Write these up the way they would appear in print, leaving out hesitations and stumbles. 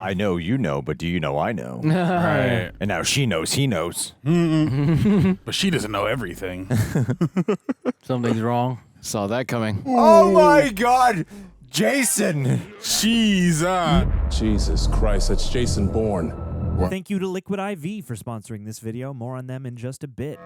I know you know, but do you know I know? Right. And now she knows he knows. But she doesn't know everything. Something's wrong. Saw that coming. Oh my God, Jason! Jesus Christ, that's Jason Bourne. Thank you to Liquid IV for sponsoring this video. More on them in just a bit.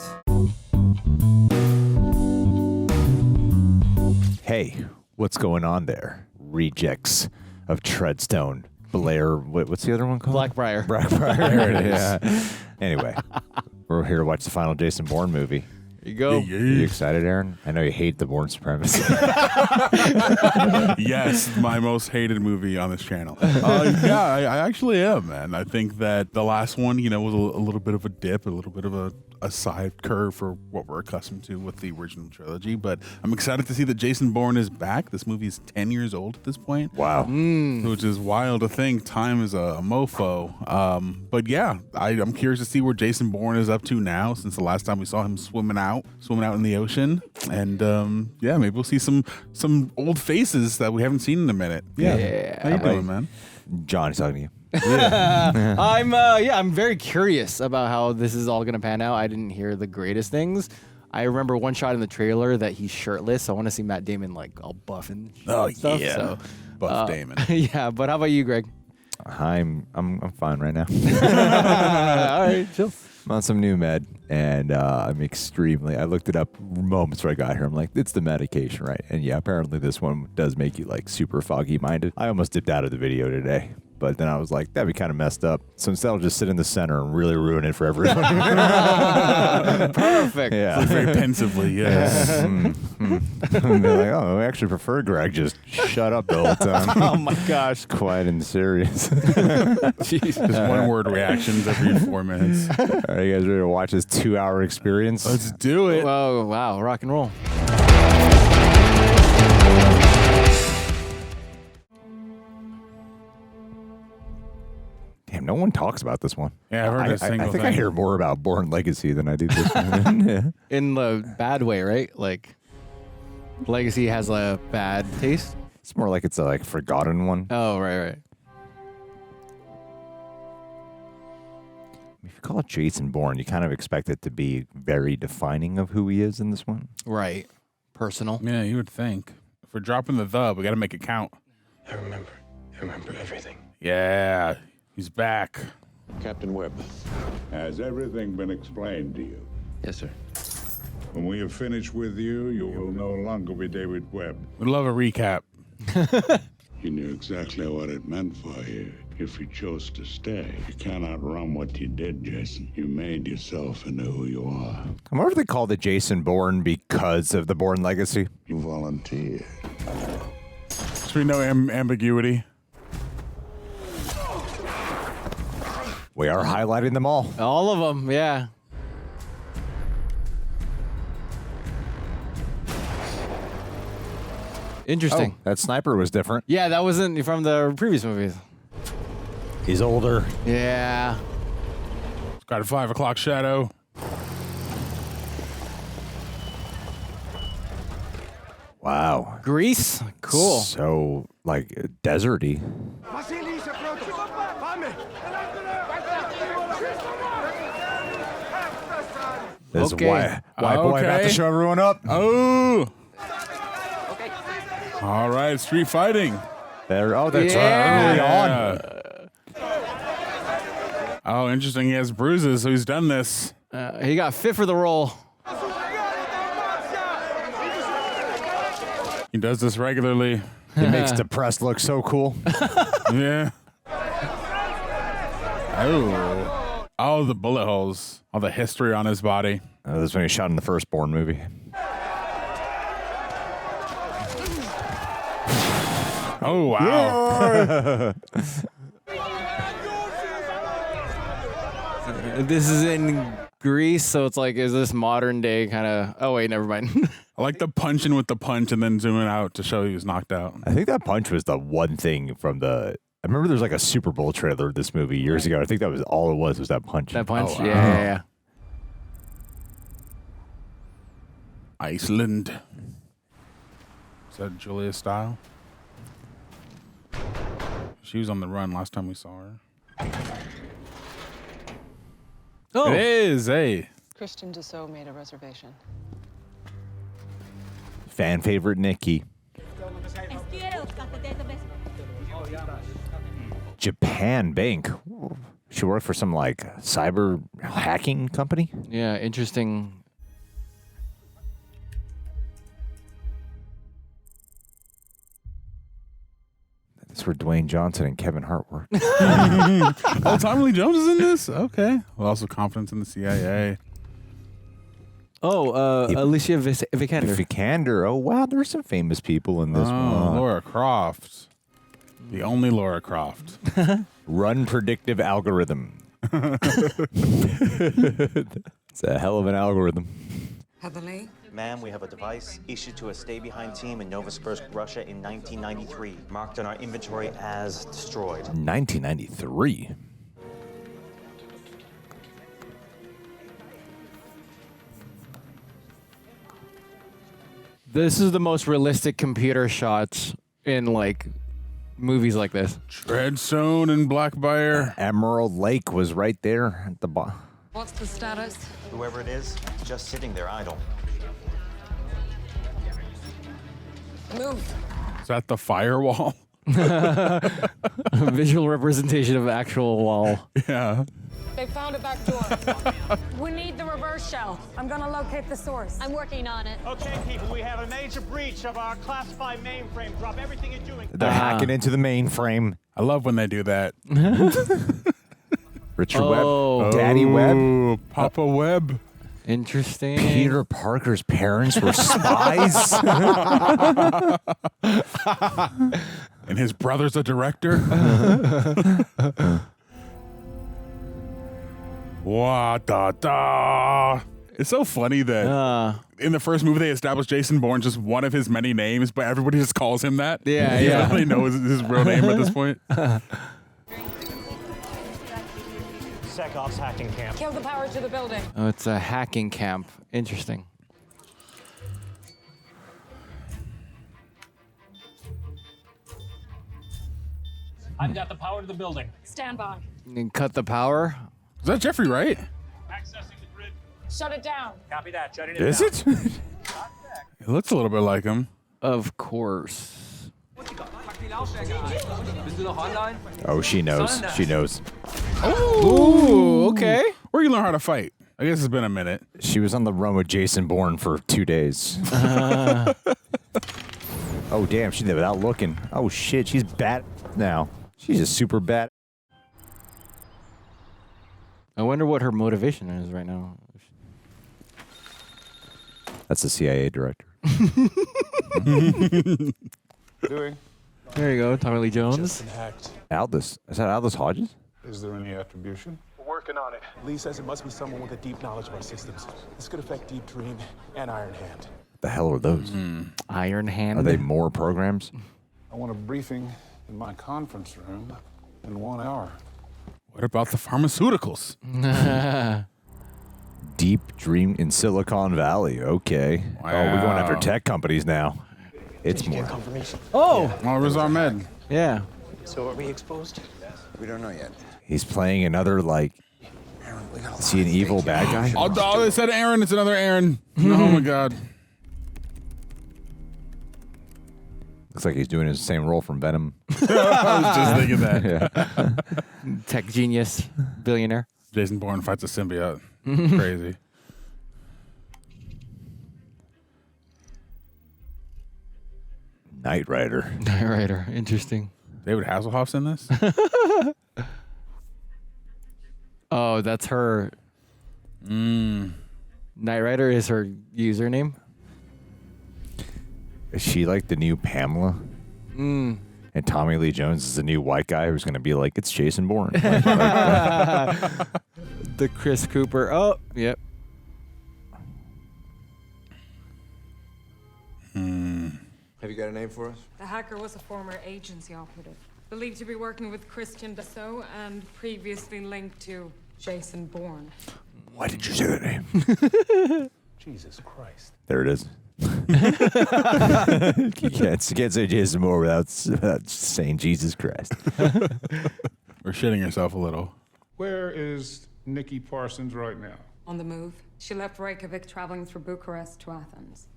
Hey, what's going on there? Rejects of Treadstone. Blair, what's the other one called? Blackbriar. Blackbriar. There it is. Yeah. Anyway, we're here to watch the final Jason Bourne movie. There you go. Are you excited, Aaron? I know you hate the Bourne Supremacy. Yes, my most hated movie on this channel. Yeah, I actually am, man. I think that the last one, was a little bit of a dip, a little bit of a side curve for what we're accustomed to with the original trilogy. But I'm excited to see that Jason Bourne is back. This movie is 10 years old at this point. Wow. Which is wild to think. Time is a mofo. But yeah, I'm curious to see where Jason Bourne is up to now since the last time we saw him swimming out in the ocean. And yeah, maybe we'll see some old faces that we haven't seen in a minute. Yeah. How you doing, man? John is talking to you. I'm very curious about how this is all gonna pan out. I didn't hear the greatest things. I remember one shot in the trailer that he's shirtless. So I want to see Matt Damon like all buff and stuff. Yeah. So, Buff Damon. yeah, but how about you, Greg? I'm fine right now. All right, chill. I'm on some new med, and I looked it up moments before I got here. I'm like, it's the medication, right? And yeah, apparently this one does make you like super foggy minded. I almost dipped out of the video today, but then I was like, that'd be kind of messed up. So instead I'll just sit in the center and really ruin it for everyone. Perfect. Yeah. Like very pensively, yes. And they're like, oh, I actually prefer Greg just shut up the whole time. Oh my gosh. Quiet and serious. Just one word reactions every 4 minutes. Are you guys ready to watch this 2-hour experience? Let's do it. Whoa, wow, rock and roll. Damn, no one talks about this one. Yeah, I've heard a single I think thing. I hear more about Bourne Legacy than I do this one. Yeah. In the bad way, right? Like, Legacy has a bad taste. It's more like it's a forgotten one. Oh, right. If you call it Jason Bourne, you kind of expect it to be very defining of who he is in this one. Right. Personal. Yeah, you would think. If we're dropping the we got to make it count. I remember everything. Yeah, he's back. Captain Webb. Has everything been explained to you? Yes, sir. When we have finished with you, you will no longer be David Webb. We'd love a recap. You knew exactly what it meant for you if you chose to stay. You cannot run what you did, Jason. You made yourself into who you are. I wonder if they called it Jason Bourne because of the Bourne Legacy. You volunteered. So we know ambiguity. We are highlighting them all. All of them, yeah. Interesting. Oh, that sniper was different. Yeah, that wasn't from the previous movies. He's older. Yeah. It's got a 5 o'clock shadow. Wow. Grease? Cool. So, deserty. This is Okay. why boy about to show everyone up. Oh. All right, street fighting. There. Oh, that's Yeah. early on. Oh, interesting. He has bruises, so he's done this. He got fit for the role. He does this regularly. It makes depressed look so cool. Yeah. Oh, the bullet holes. All the history on his body. This is when he shot in the first Bourne movie. Oh, wow. This is in Greece, so it's like, is this modern day kind of... Oh, wait, never mind. I like the punching with the punch and then zooming out to show he was knocked out. I think that punch was the one thing from the... I remember there was a Super Bowl trailer of this movie years ago. I think that was all it was that punch. That punch? Oh, wow. Yeah. Iceland. Is that Julia Style? She was on the run last time we saw her. Oh, It is, hey. Christian Dussault made a reservation. Fan favorite Nicky. Japan Bank. She worked for some like cyber hacking company. yeah, interesting. That's where Dwayne Johnson and Kevin Hart were. Oh, Tommy Lee Jones is in this? Okay. Well, also confidence in the CIA. Oh, Alicia Vikander. Vikander. Oh, wow. There's some famous people in this one. Laura Croft. The only Laura Croft. Run predictive algorithm. It's a hell of an algorithm. Heavenly? Ma'am, we have a device issued to a stay-behind team in Novosibirsk, Russia in 1993, marked on our inventory as destroyed. 1993. This is the most realistic computer shots in like movies like this. Treadstone and Blackbear. Emerald Lake was right there at the bottom. What's the status? Whoever it is, just sitting there idle. Move. Is that the firewall? Visual representation of actual wall. Yeah. They found a back door. We need the reverse shell. I'm gonna locate the source. I'm working on it. Okay, people, we have a major breach of our classified mainframe. Drop everything you're doing. They're hacking into the mainframe. I love when they do that. Richard Oh. Webb. Daddy Webb. Ooh, Papa Webb. Interesting. Peter Parker's parents were spies. And his brother's a director. Wah, da, da. It's so funny that in the first movie they established Jason Bourne just one of his many names, but everybody just calls him that. Yeah, He yeah. doesn't really know his real name at this point. SecOps hacking camp. Kill the power to the building. Oh, it's a hacking camp. Interesting. I've got the power to the building. Stand by. You can cut the power. Is that Jeffrey Wright? Accessing the grid. Shut it down. Copy that. Shutting it Is down. it? It looks a little bit like him. Of course. Oh, she knows. She knows. Ooh, okay. Where you learn how to fight? I guess it's been a minute. She was on the run with Jason Bourne for 2 days. Oh, damn. She did it without looking. Oh, shit. She's bat now. She's a super bat. I wonder what her motivation is right now. That's the CIA director. Doing? There you go, Tommy Lee Jones. Hacked. Aldous. Is that Aldous Hodges? Is there any attribution? We're working on it. Lee says it must be someone with a deep knowledge of our systems. This could affect Deep Dream and Iron Hand. What the hell are those? Iron Hand. Are they more programs? I want a briefing in my conference room in 1 hour. What about the pharmaceuticals? Deep Dream in Silicon Valley. Okay. Oh, we're going after Wow. tech companies now. It's more. Confirmation. Oh, Oh, Riz Ahmed. yeah. So are we exposed? We don't know yet. He's playing another, like, is he an evil bad guy? Oh, they said Aaron. It's another Aaron. Oh, my God. Looks like he's doing his same role from Venom. I was just thinking that. Tech genius, billionaire. Jason Bourne fights a symbiote. Crazy. Knight Rider. Knight Rider. Interesting. David Hasselhoff's in this? Oh, that's her. Knight Rider is her username. Is she like the new Pamela? And Tommy Lee Jones is the new white guy who's going to be like, it's Jason Bourne. The Chris Cooper. Oh, yep. Have you got a name for us? The hacker was a former agency operative, believed to be working with Christian Dussault and previously linked to Jason Bourne. Why did you say that name? Jesus Christ. There it is. You can't say Jason Bourne without saying Jesus Christ. Or shitting yourself a little. Where is Nicky Parsons right now? On the move. She left Reykjavik traveling through Bucharest to Athens.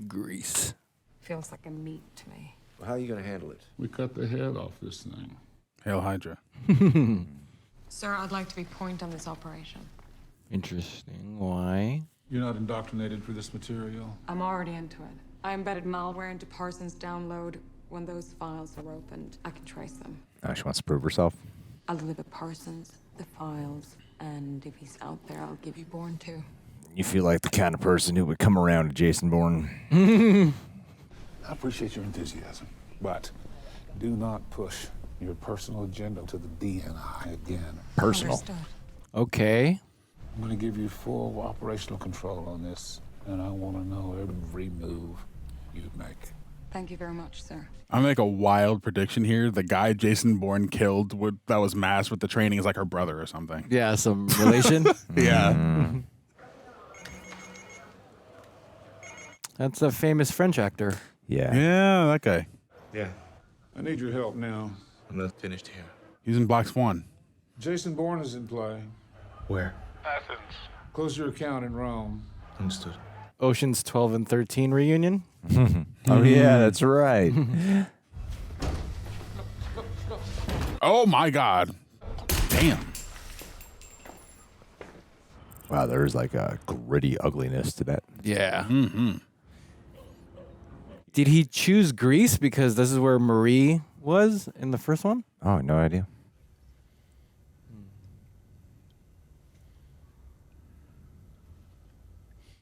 Greece. Feels like a meat to me. Well, how are you going to handle it? We cut the head off this thing. Hail Hydra. Sir, I'd like to be point on this operation. Interesting. Why? You're not indoctrinated for this material? I'm already into it. I embedded malware into Parsons' download. When those files are opened, I can trace them. Oh, she wants to prove herself. I'll deliver Parsons, the files, and if he's out there, I'll give you Bourne too. You feel like the kind of person who would come around to Jason Bourne. I appreciate your enthusiasm, but do not push your personal agenda to the DNI again. Personal. Understood. Okay. I'm going to give you full operational control on this, and I want to know every move you make. Thank you very much, sir. I'm gonna make a wild prediction here. The guy Jason Bourne killed that was masked with the training is like her brother or something. Yeah, some relation. Yeah. That's a famous French actor. Yeah. Yeah, that guy. Yeah. I need your help now. I'm not finished here. He's in Black Swan. Jason Bourne is in play. Where? Athens. Close your account in Rome. Understood. Ocean's 12 and 13 reunion. Oh, yeah, that's right. Oh my God. Damn. Wow, there's like a gritty ugliness to that. Yeah. Mm-hmm. Did he choose Greece because this is where Marie was in the first one? Oh, no idea.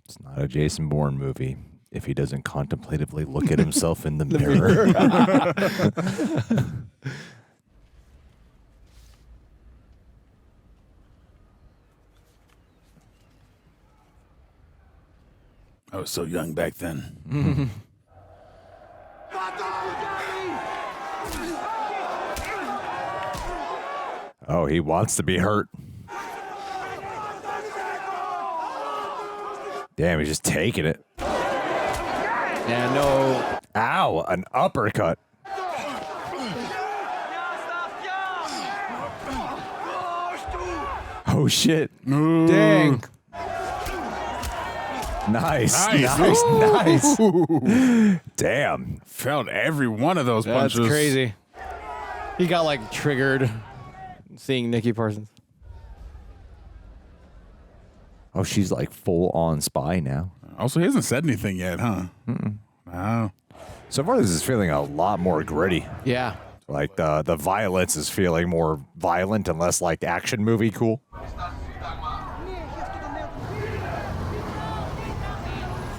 It's not a Jason Bourne movie if he doesn't contemplatively look at himself in the mirror. I was so young back then. Oh, he wants to be hurt. Damn, he's just taking it. Yeah, no. Ow, an uppercut. Oh, shit. Dang. Nice. Nice. Nice. Damn. Felt every one of those That's punches. crazy. He got like triggered seeing Nicky Parsons. Oh, she's like full on spy now. Also, he hasn't said anything yet, huh? No. So far, this is feeling a lot more gritty. Yeah. Like the violence is feeling more violent and less like action movie cool.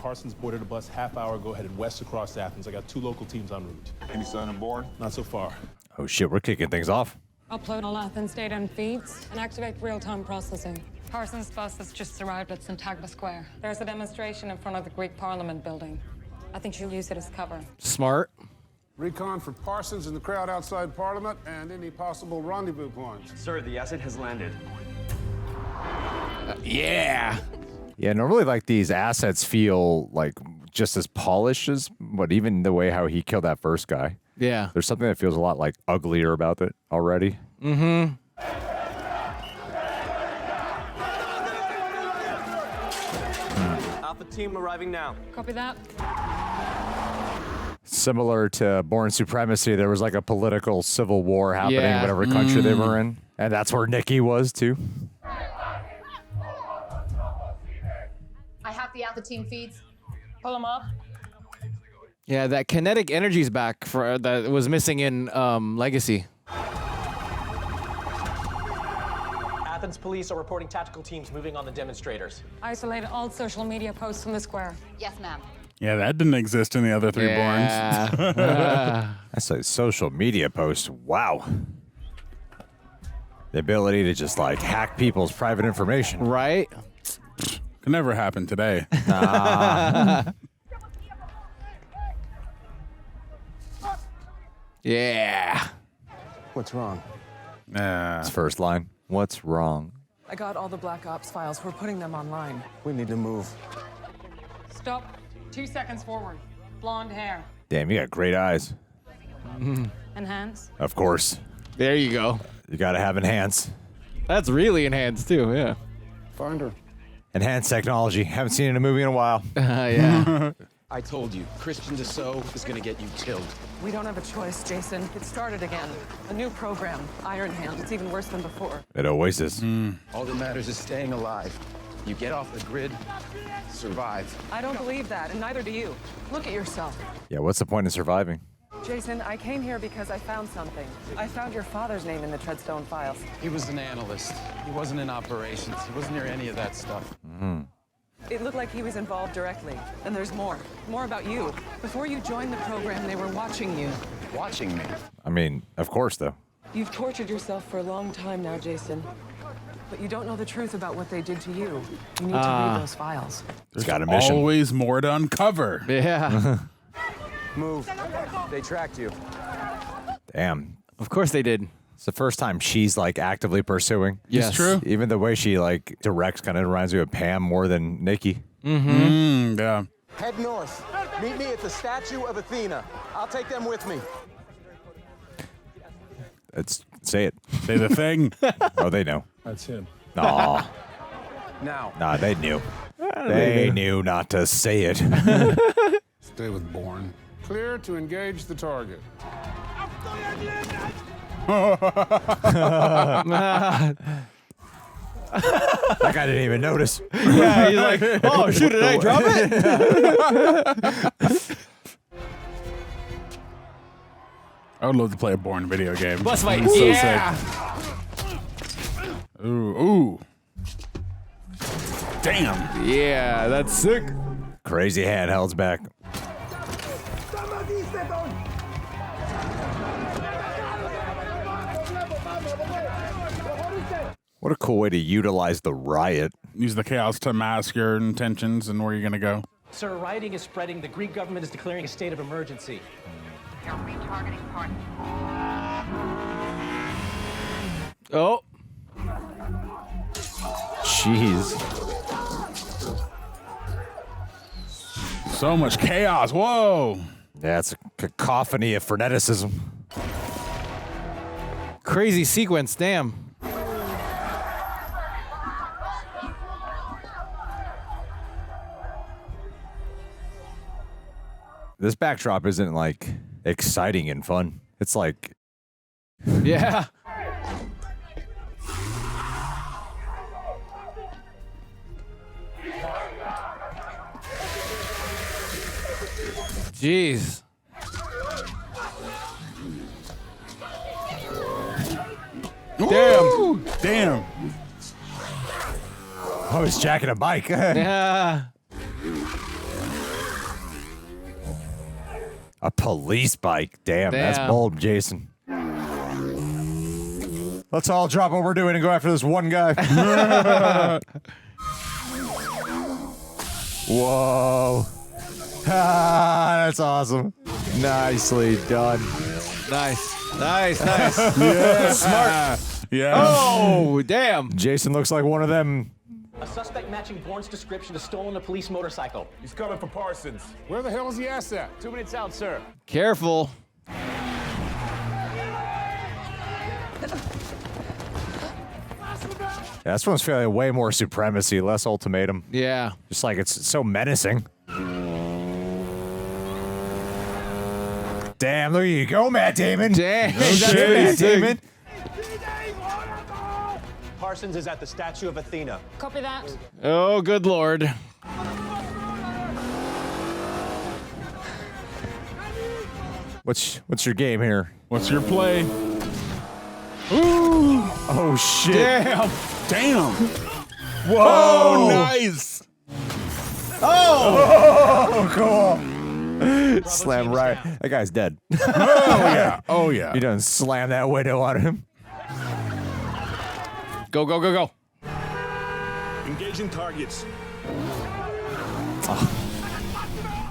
Parsons boarded a bus half hour ago headed west across Athens. I got 2 local teams en route. Any sign of Bourne? Not so far. Oh shit, we're kicking things off. Upload all Athens data and feeds and activate real-time processing. Parsons' bus has just arrived at Syntagma Square. There's a demonstration in front of the Greek Parliament building. I think she'll use it as cover. Smart. Recon for Parsons and the crowd outside Parliament and any possible rendezvous points. Sir, the asset has landed. Yeah. Yeah, normally like these assets feel like just as polished as, but even the way how he killed that first guy. Yeah. There's something that feels a lot like uglier about it already. Mm-hmm. Alpha team arriving now. Copy that. Similar to Bourne Supremacy, there was like a political civil war happening in Yeah. whatever country they were in. And that's where Nicky was too. I have the Alpha team feeds. Pull them up. Yeah, that kinetic energy's back for that was missing in Legacy. Athens police are reporting tactical teams moving on the demonstrators. Isolate all social media posts from the square. Yes, ma'am. Yeah, that didn't exist in the other 3 Bournes. That's a social media post. Wow. The ability to just like hack people's private information. Right? Could never happen today. Yeah. What's wrong? His first line. What's wrong? I got all the Black Ops files. We're putting them online. We need to move. Stop. 2 seconds forward. Blonde hair. Damn, you got great eyes. And hands. Of course. There you go. You gotta have enhance. That's really enhanced too, yeah. Find her. Enhanced technology. Haven't seen it in a movie in a while. Yeah. I told you, Christian Dassault is gonna get you killed. We don't have a choice, Jason. It started again. A new program, Iron Hand. It's even worse than before. At Oasis. All that matters is staying alive. You get off the grid, survive. I don't believe that, and neither do you. Look at yourself. Yeah, what's the point in surviving? Jason, I came here because I found something. I found your father's name in the Treadstone files. He was an analyst. He wasn't in operations. He wasn't near any of that stuff. It looked like he was involved directly. And there's more. More about you. Before you joined the program, they were watching you. Watching me? I mean, of course, though. You've tortured yourself for a long time now, Jason. But you don't know the truth about what they did to you. You need to read those files. It's got a mission. Always more to uncover. Yeah. Move. They tracked you. Damn. Of course they did. It's the first time she's like actively pursuing. Yes. It's true. Even the way she like directs kind of reminds me of Pam more than Nikki. Yeah. Head north. Meet me at the statue of Athena. I'll take them with me. Say it. Say the thing. Oh, they know. That's him. Aw. Now. Nah, they knew. They knew not to say it. Stay with Bourne. Clear to engage the target. That guy didn't even notice. Yeah, he's like, oh, shoot, did I drop it? I would love to play a Bourne video game. Bus fight. So Yeah. sick. Ooh. Damn. Yeah, that's sick. Crazy handhelds back. What a cool way to utilize the riot. Use the chaos to mask your intentions and where you're going to go. Sir, rioting is spreading. The Greek government is declaring a state of emergency. You're retargeting party. Oh. Jeez. So much chaos. Whoa. Yeah, it's a cacophony of freneticism. Crazy sequence, damn. This backdrop isn't like exciting and fun. It's like, Yeah. Jeez. Damn. oh, he's jacking a bike. Yeah. A police bike. Damn, that's Damn. bold, Jason. Let's all drop what we're doing and go after this one guy. Whoa. Ah, that's awesome. Nicely done. Nice. Nice. Yeah. Smart. Yeah. Oh, damn. Jason looks like one of them. A suspect matching Bourne's description has stolen a police motorcycle. He's coming for Parsons. Where the hell is he at? 2 minutes out, sir. Careful. Yeah, this one's feeling way more supremacy, less ultimatum. Yeah. Just like it's so menacing. Damn, there you go, Matt Damon. Damn. That's Matt Damon. Parsons is at the statue of Athena. Copy that. Oh, good Lord. What's your game here? What's your play? Ooh. Oh, shit. Damn. Whoa. Oh, nice. Oh, cool. Slam right. That guy's dead. Oh, yeah. You done slam that window on him. Go, go, go, go. Engaging targets.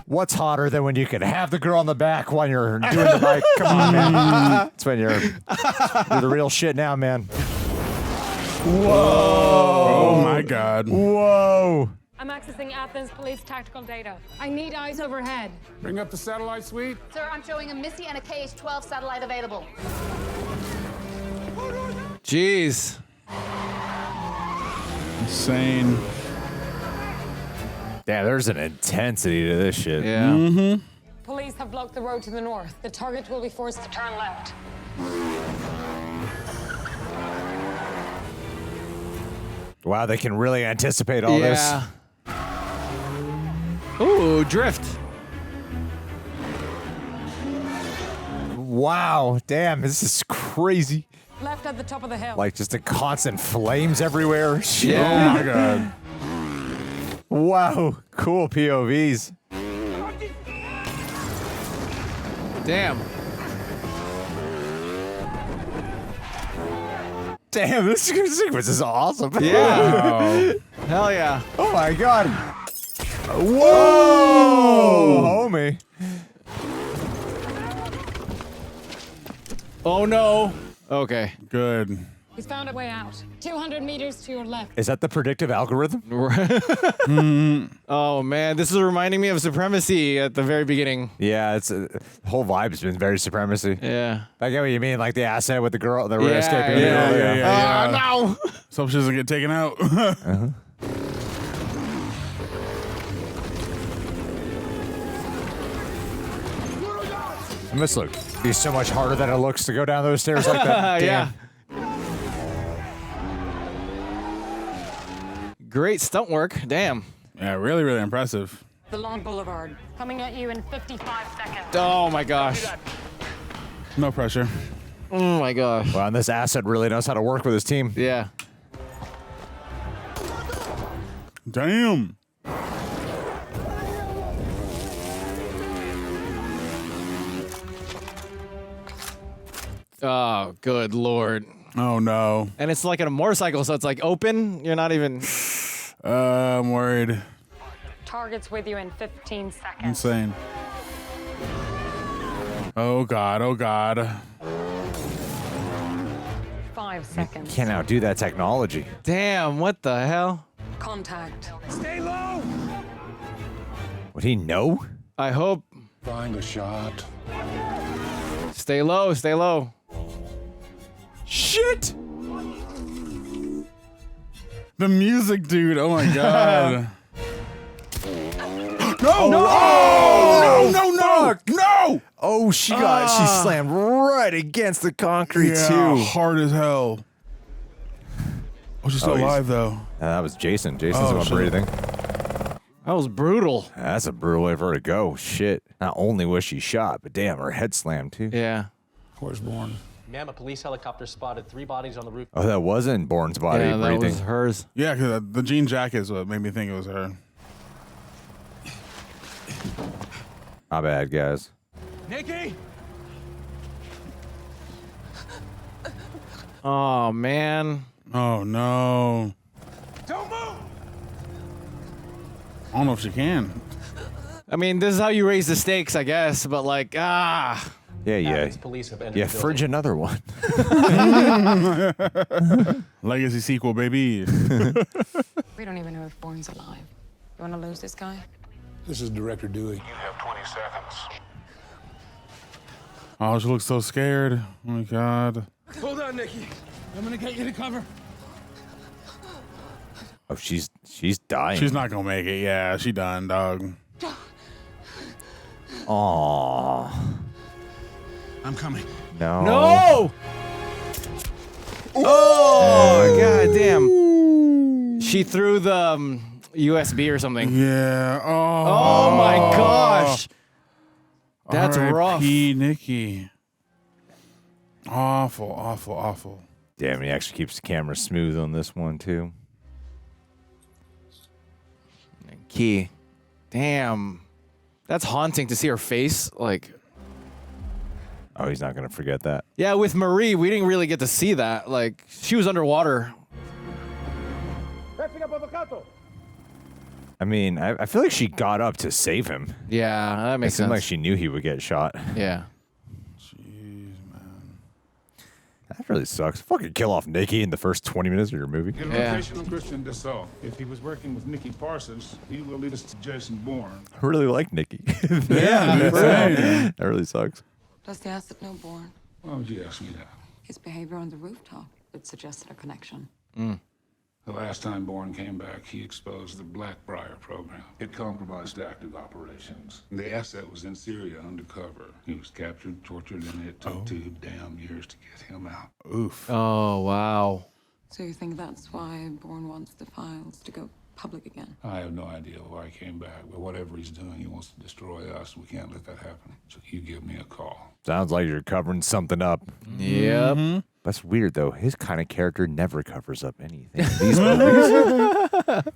What's hotter than when you can have the girl on the back while you're doing the bike? Come on, man. It's when you're the real shit now, man. Whoa. Oh, my God. Whoa. I'm accessing Athens police tactical data. I need eyes overhead. Bring up the satellite suite. Sir, I'm showing a Missy and a KH-12 satellite available. Jeez. Insane. Damn, there's an intensity to this shit. Yeah. Mm-hmm. Police have blocked the road to the north. The target will be forced to turn left. Wow, they can really anticipate all this. Ooh, drift. Wow, damn, this is crazy. Left at the top of the hill. Like just a constant flames everywhere. Shit. Oh my god. Wow, cool POVs. Damn. Damn, this sequence is awesome. Yeah. Hell yeah. Oh my god. Whoa, homie. Oh no. Okay. Good. He's found a way out. 200 meters to your left. Is that the predictive algorithm? Oh man, this is reminding me of Supremacy at the very beginning. Yeah, it's the whole vibe's been very Supremacy. Yeah. I get what you mean, like the asset with the girl, the Yeah, escaping. Yeah. No. So she doesn't get taken out. It must be so much harder than it looks to go down those stairs like that. Yeah. Great stunt work. Damn. Yeah, really, really impressive. The long boulevard. Coming at you in 55 seconds. Oh my gosh. No pressure. Oh my gosh. Wow, and this asset really knows how to work with his team. Yeah. Damn. Oh, good lord. Oh no. And it's like on a motorcycle, so it's like open. You're not even. I'm worried. Target's with you in 15 seconds. Insane. Oh god, oh god. 5 seconds. Can't outdo that technology. Damn, what the hell? Contact. Stay low. Would he know? I hope. Find a shot. Stay low, stay low. Shit! The music, dude. Oh my god. No! Oh, no! No! Oh, she slammed right against the concrete Yeah, too. hard as hell. Oh, she's still alive though. That was Jason. Jason's the one shit. breathing. That was brutal. That's a brutal way for her to go. Shit. Not only was she shot, but damn, her head slammed too. Yeah. Where's Bourne? Ma'am, a police helicopter spotted 3 bodies on the roof. Oh, that wasn't Bourne's body Yeah, that breathing. was hers. Yeah, because the jean jacket is what made me think it was her. Not bad, guys. Nicky! Oh man. Oh no. Don't move! I don't know if she can. I mean, this is how you raise the stakes, I guess. But like, Yeah, Athens police have entered Yeah, the fridge building. another one. Legacy sequel, baby. We don't even know if Bourne's alive. You want to lose this guy? This is Director Dewey. You have 20 seconds. Oh, she looks so scared. Oh my god. Hold on, Nicky. I'm gonna get you to cover. Oh, she's dying. She's not gonna make it. Yeah, she done, dog. Aww. I'm coming. No. no! Oh, god damn. She threw the USB or something. Yeah. Oh my gosh. That's rough. R.I.P. Nicky. Awful, awful, awful. Damn, he actually keeps the camera smooth on this one too. Key. Damn. That's haunting to see her face. Like, Oh, he's not gonna forget that. yeah, with Marie, we didn't really get to see that. Like, she was underwater. I mean, I feel like she got up to save him. Yeah, that It makes seemed sense. like she knew he would get shot. Yeah. Jeez, man. That really sucks. Fucking kill off Nicky in the first 20 minutes of your movie. Get a location on Christian Cassel. If he was working with Nicky Parsons, he will lead us to Jason Bourne. I really like Nicky. Yeah, that really sucks. Does the asset know Bourne? Why would you ask me that? His behavior on the rooftop. It suggested a connection. The last time Bourne came back, he exposed the Blackbriar program. It compromised active operations. The asset was in Syria undercover. He was captured, tortured, and it took 2 damn years to get him out. Oof. Oh, wow. So you think that's why Bourne wants the files to go public again? I have no idea why he came back, but whatever he's doing, he wants to destroy us. We can't let that happen. So you give me a call. Sounds like you're covering something up. Yep. That's weird, though. His kind of character never covers up anything in these movies.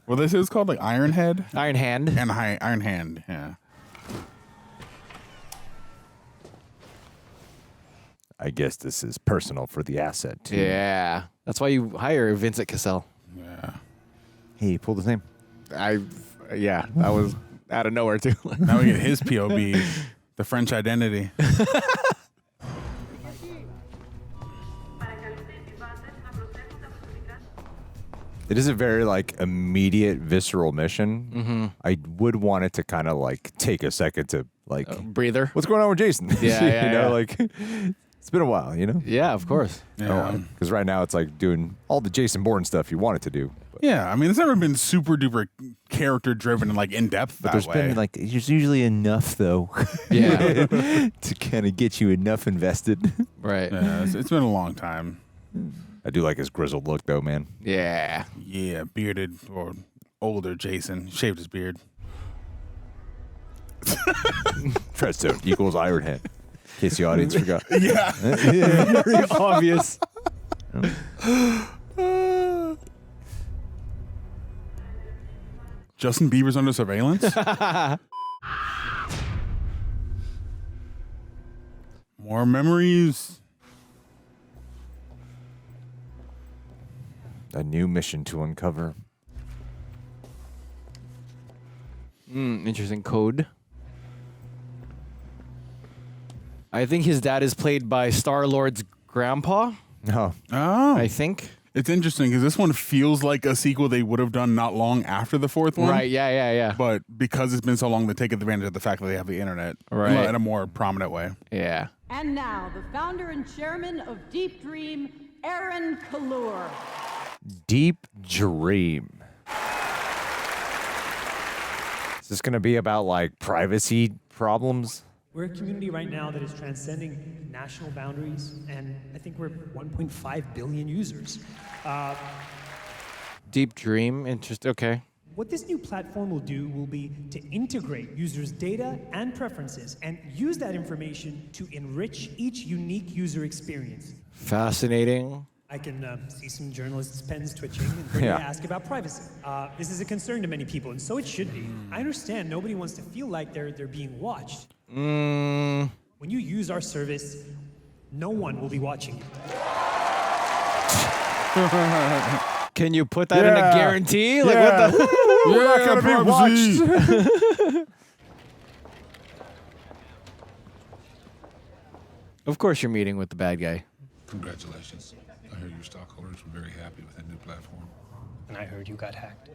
Well, this is called like Iron Head. Iron Hand. And Iron Hand, yeah. I guess this is personal for the asset, too. Yeah. That's why you hire Vincent Cassel. Yeah. Hey, you pulled his name? Yeah, that was out of nowhere, too. Now we get his POV, the French identity. It is a very, like, immediate, visceral mission. Mm-hmm. I would want it to kind of, like, take a second to, like... breather. What's going on with Jason? Yeah, you know, yeah. like... It's been a while, you know? Yeah, of course. Yeah. Because right now it's, like, doing all the Jason Bourne stuff you want it to do. Yeah, I mean, it's never been super duper character driven and like in depth that There's way. been, like, there's usually enough, though. Yeah. to kind of get you enough invested. Right. Yeah, it's been a long time. I do like his grizzled look, though, man. Yeah. Yeah, bearded or older Jason shaved his beard. Treadstone equals Iron Head. In case the audience forgot. Yeah. Very obvious. Justin Bieber's under surveillance? More memories. A new mission to uncover. Interesting code. I think his dad is played by Star-Lord's grandpa. Oh. I think. It's interesting because this one feels like a sequel they would have done not long after the fourth one. Right, yeah. But because it's been so long, they take advantage of the fact that they have the internet Right. in a more prominent way. Yeah. And now, the founder and chairman of Deep Dream, Aaron Kallur. Deep Dream. Is this going to be about, like, privacy problems? We're a community right now that is transcending national boundaries, and I think we're 1.5 billion users. Deep Dream, interesting. Okay. What this new platform will do will be to integrate users' data and preferences and use that information to enrich each unique user experience. Fascinating. I can see some journalists' pens twitching and ready to ask about privacy. This is a concern to many people, and so it should be. I understand nobody wants to feel like they're being watched. When you use our service, no one will be watching you. Can you put that in a guarantee? Like what the? We're not gonna be watched. Of course, you're meeting with the bad guy. Congratulations. I heard your stockholders were very happy with that new platform. And I heard you got hacked.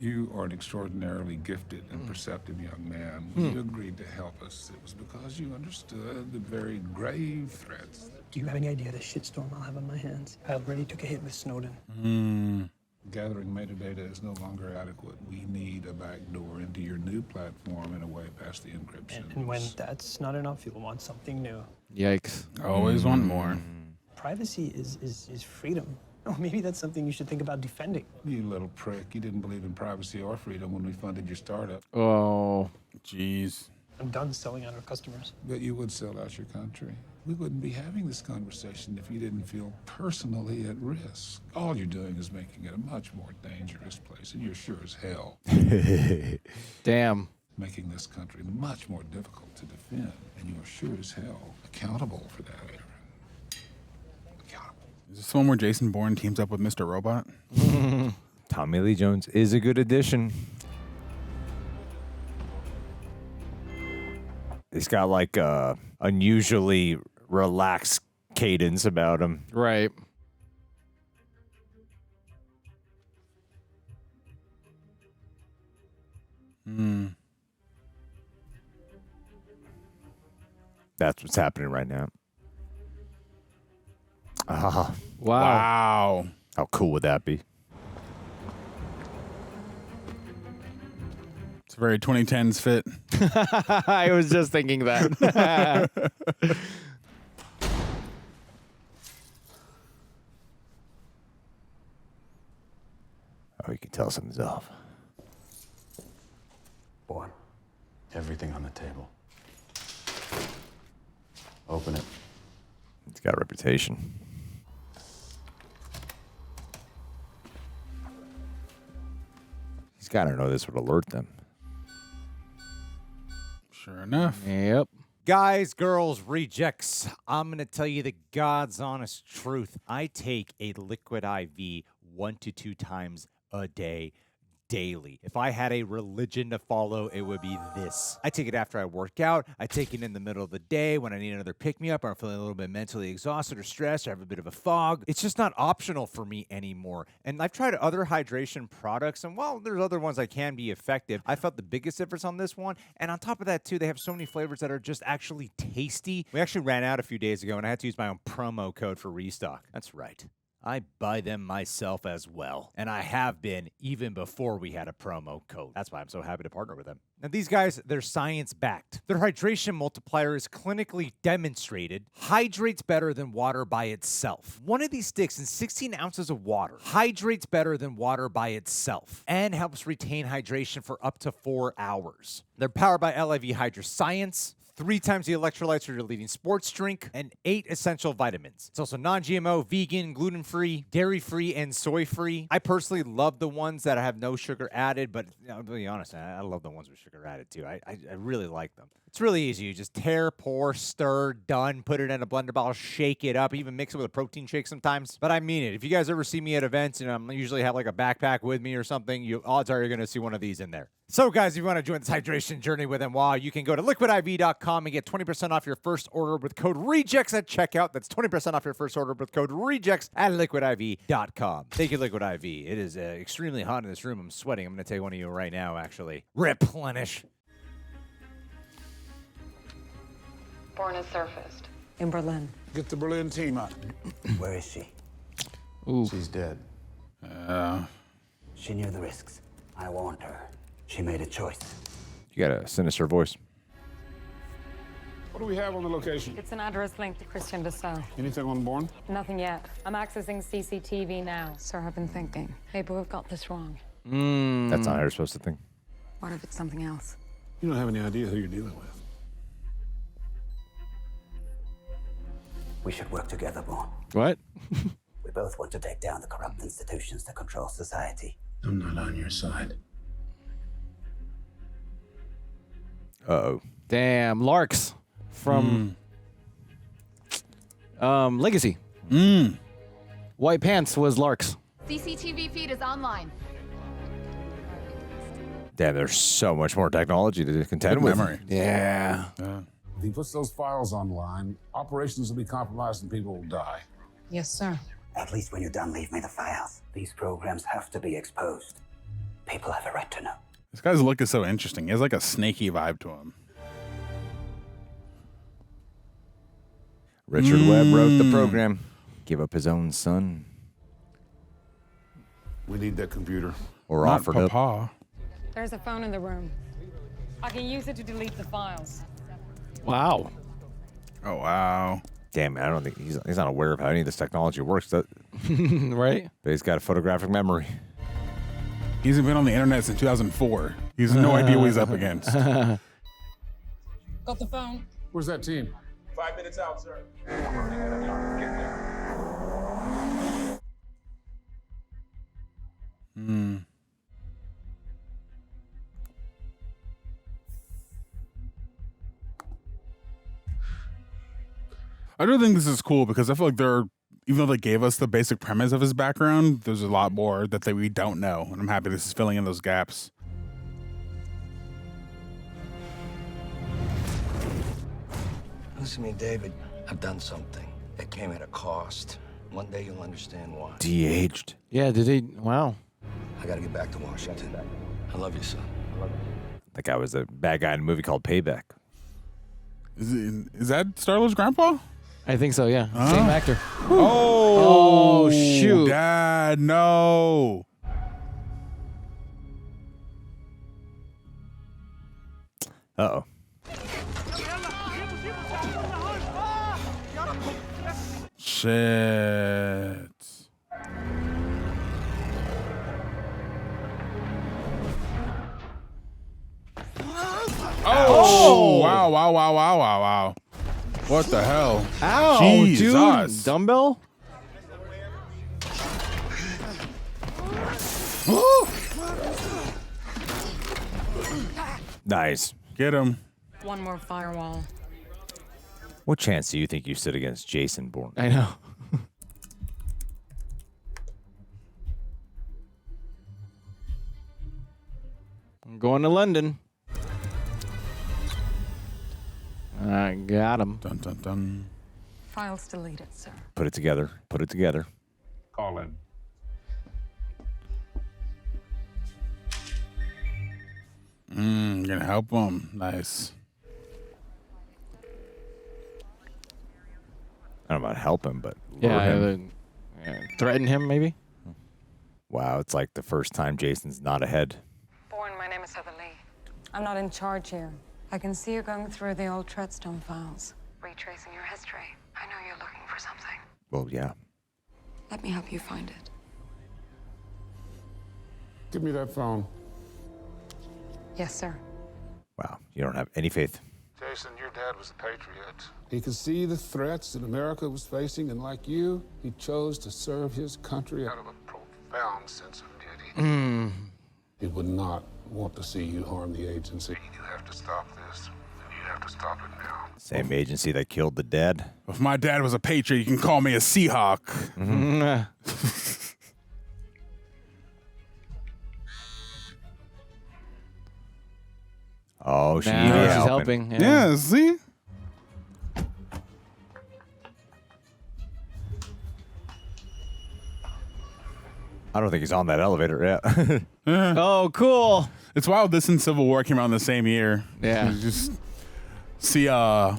You are an extraordinarily gifted and perceptive young man. When you agreed to help us, it was because you understood the very grave threats. Do you have any idea the shitstorm I'll have on my hands? I already took a hit with Snowden. Gathering metadata is no longer adequate. We need a backdoor into your new platform and a way past the encryption. And when that's not enough, you'll want something new. Yikes. Always want more. Privacy is freedom. Oh, maybe that's something you should think about defending. You little prick. You didn't believe in privacy or freedom when we funded your startup. Oh. Jeez. I'm done selling out our customers. But you would sell out your country. We wouldn't be having this conversation if you didn't feel personally at risk. All you're doing is making it a much more dangerous place, and you're sure as hell Damn. making this country much more difficult to defend, and you're sure as hell accountable for that, Aaron. Is this one where Jason Bourne teams up with Mr. Robot? Tommy Lee Jones is a good addition. He's got like a unusually relaxed cadence about him. Right. That's what's happening right now. Wow. Wow. How cool would that be? It's a very 2010s fit. I was just thinking that. Oh, you can tell something's off. Bourne, everything on the table. Open it. He's got a reputation. He's got to know this would alert them. Sure enough. Yep. Guys, girls, rejects, I'm going to tell you the God's honest truth. I take a liquid IV 1 to 2 times a day, daily. If I had a religion to follow, it would be this. I take it after I work out. I take it in the middle of the day when I need another pick-me-up, or I'm feeling a little bit mentally exhausted or stressed, or I have a bit of a fog. It's just not optional for me anymore. And I've tried other hydration products, and while there's other ones that can be effective, I felt the biggest difference on this one. And on top of that, too, they have so many flavors that are just actually tasty. We actually ran out a few days ago, and I had to use my own promo code for restock. That's right. I buy them myself as well. And I have been even before we had a promo code. That's why I'm so happy to partner with them. Now, these guys, they're science-backed. Their hydration multiplier is clinically demonstrated, hydrates better than water by itself. One of these sticks in 16 ounces of water hydrates better than water by itself and helps retain hydration for up to 4 hours. They're powered by LIV Hydra Science, 3 times the electrolytes for your leading sports drink, and 8 essential vitamins. It's also non-GMO, vegan, gluten-free, dairy-free, and soy-free. I personally love the ones that have no sugar added, but I'll be honest, I love the ones with sugar added too. I really like them. It's really easy. You just tear, pour, stir, done, put it in a blender bottle, shake it up, even mix it with a protein shake sometimes. But I mean it. If you guys ever see me at events and I usually have like a backpack with me or something, odds are you're going to see one of these in there. So guys, if you want to join this hydration journey with MWA, you can go to liquidiv.com and get 20% off your first order with code REJECTS at checkout. That's 20% off your first order with code REJECTS at liquidiv.com. Thank you, Liquid IV. It is extremely hot in this room. I'm sweating. I'm going to take one of you right now, actually. Replenish. Bourne has surfaced. In Berlin. Get the Berlin team out. Where is she? Ooh. She's dead. She knew the risks. I warned her. She made a choice. You got a sinister voice. What do we have on the location? It's an address linked to Christian Dessau. Anything on Bourne? Nothing yet. I'm accessing CCTV now. Sir, I've been thinking. Maybe we've got this wrong. That's not how you're supposed to think. What if it's something else? You don't have any idea who you're dealing with. We should work together, Bourne. What? We both want to take down the corrupt institutions that control society. I'm not on your side. Uh-oh. Damn, Larks from Legacy. White Pants was Larks. CCTV feed is online. Damn, there's so much more technology to contend with. Memory. Yeah. If he puts those files online, operations will be compromised and people will die. Yes, sir. At least when you're done, leave me the files. These programs have to be exposed. People have a right to know. This guy's look is so interesting. He has like a snaky vibe to him. Richard Webb wrote the program. Give up his own son. We need that computer. Or Not offered up. Papa. There's a phone in the room. I can use it to delete the files. Wow. Oh, wow. Damn it, I don't think he's not aware of how any of this technology works. Right? But he's got a photographic memory. He hasn't been on the internet since 2004. He has no idea what he's up against. Got the phone. Where's that team? 5 minutes out, sir. I do think this is cool because I feel like even though they gave us the basic premise of his background, there's a lot more that we don't know. And I'm happy this is filling in those gaps. Listen to me, David. I've done something. It came at a cost. One day you'll understand why. De-aged. Yeah, did he? Wow. I gotta get back to Washington. I love you, son. I love you. That guy was a bad guy in a movie called Payback. Is that Starler's grandpa? I think so, yeah. Same actor. Oh, shoot. Dad, no. Uh-oh. Shit. Oh, wow. What the hell? Ow, Jesus. dude. Dumbbell? Nice. Get him. One more firewall. What chance do you think you stood against Jason Bourne? I know. I'm going to London. I got him. Dun, dun, dun. Files deleted, sir. Put it together. Put it together. Call in. Gonna help him. Nice. I don't know about help him, but lure Yeah, him. threaten him, maybe? Wow, it's like the first time Jason's not ahead. Bourne, my name is Heather Lee. I'm not in charge here. I can see you going through the old Treadstone files, retracing your history. I know you're looking for something. Well, yeah. Let me help you find it. Give me that phone. Yes, sir. Wow, you don't have any faith. Jason, your dad was a patriot. He could see the threats that America was facing, and like you, he chose to serve his country out of a profound sense of duty. He would not want to see you harm the agency. You have to stop this, and you have to stop it now. Same agency that killed the dad. If my dad was a patriot, you can call me a Seahawk. Oh, she's helping. Yeah, see? I don't think he's on that elevator yet. Oh, cool. It's wild this and Civil War came out in the same year. Yeah. You just see so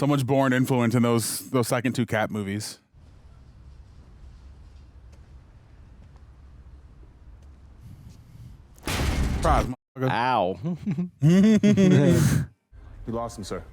much Bourne influence in those second two Cap movies. Surprise, motherfucker. Ow. We lost him, sir.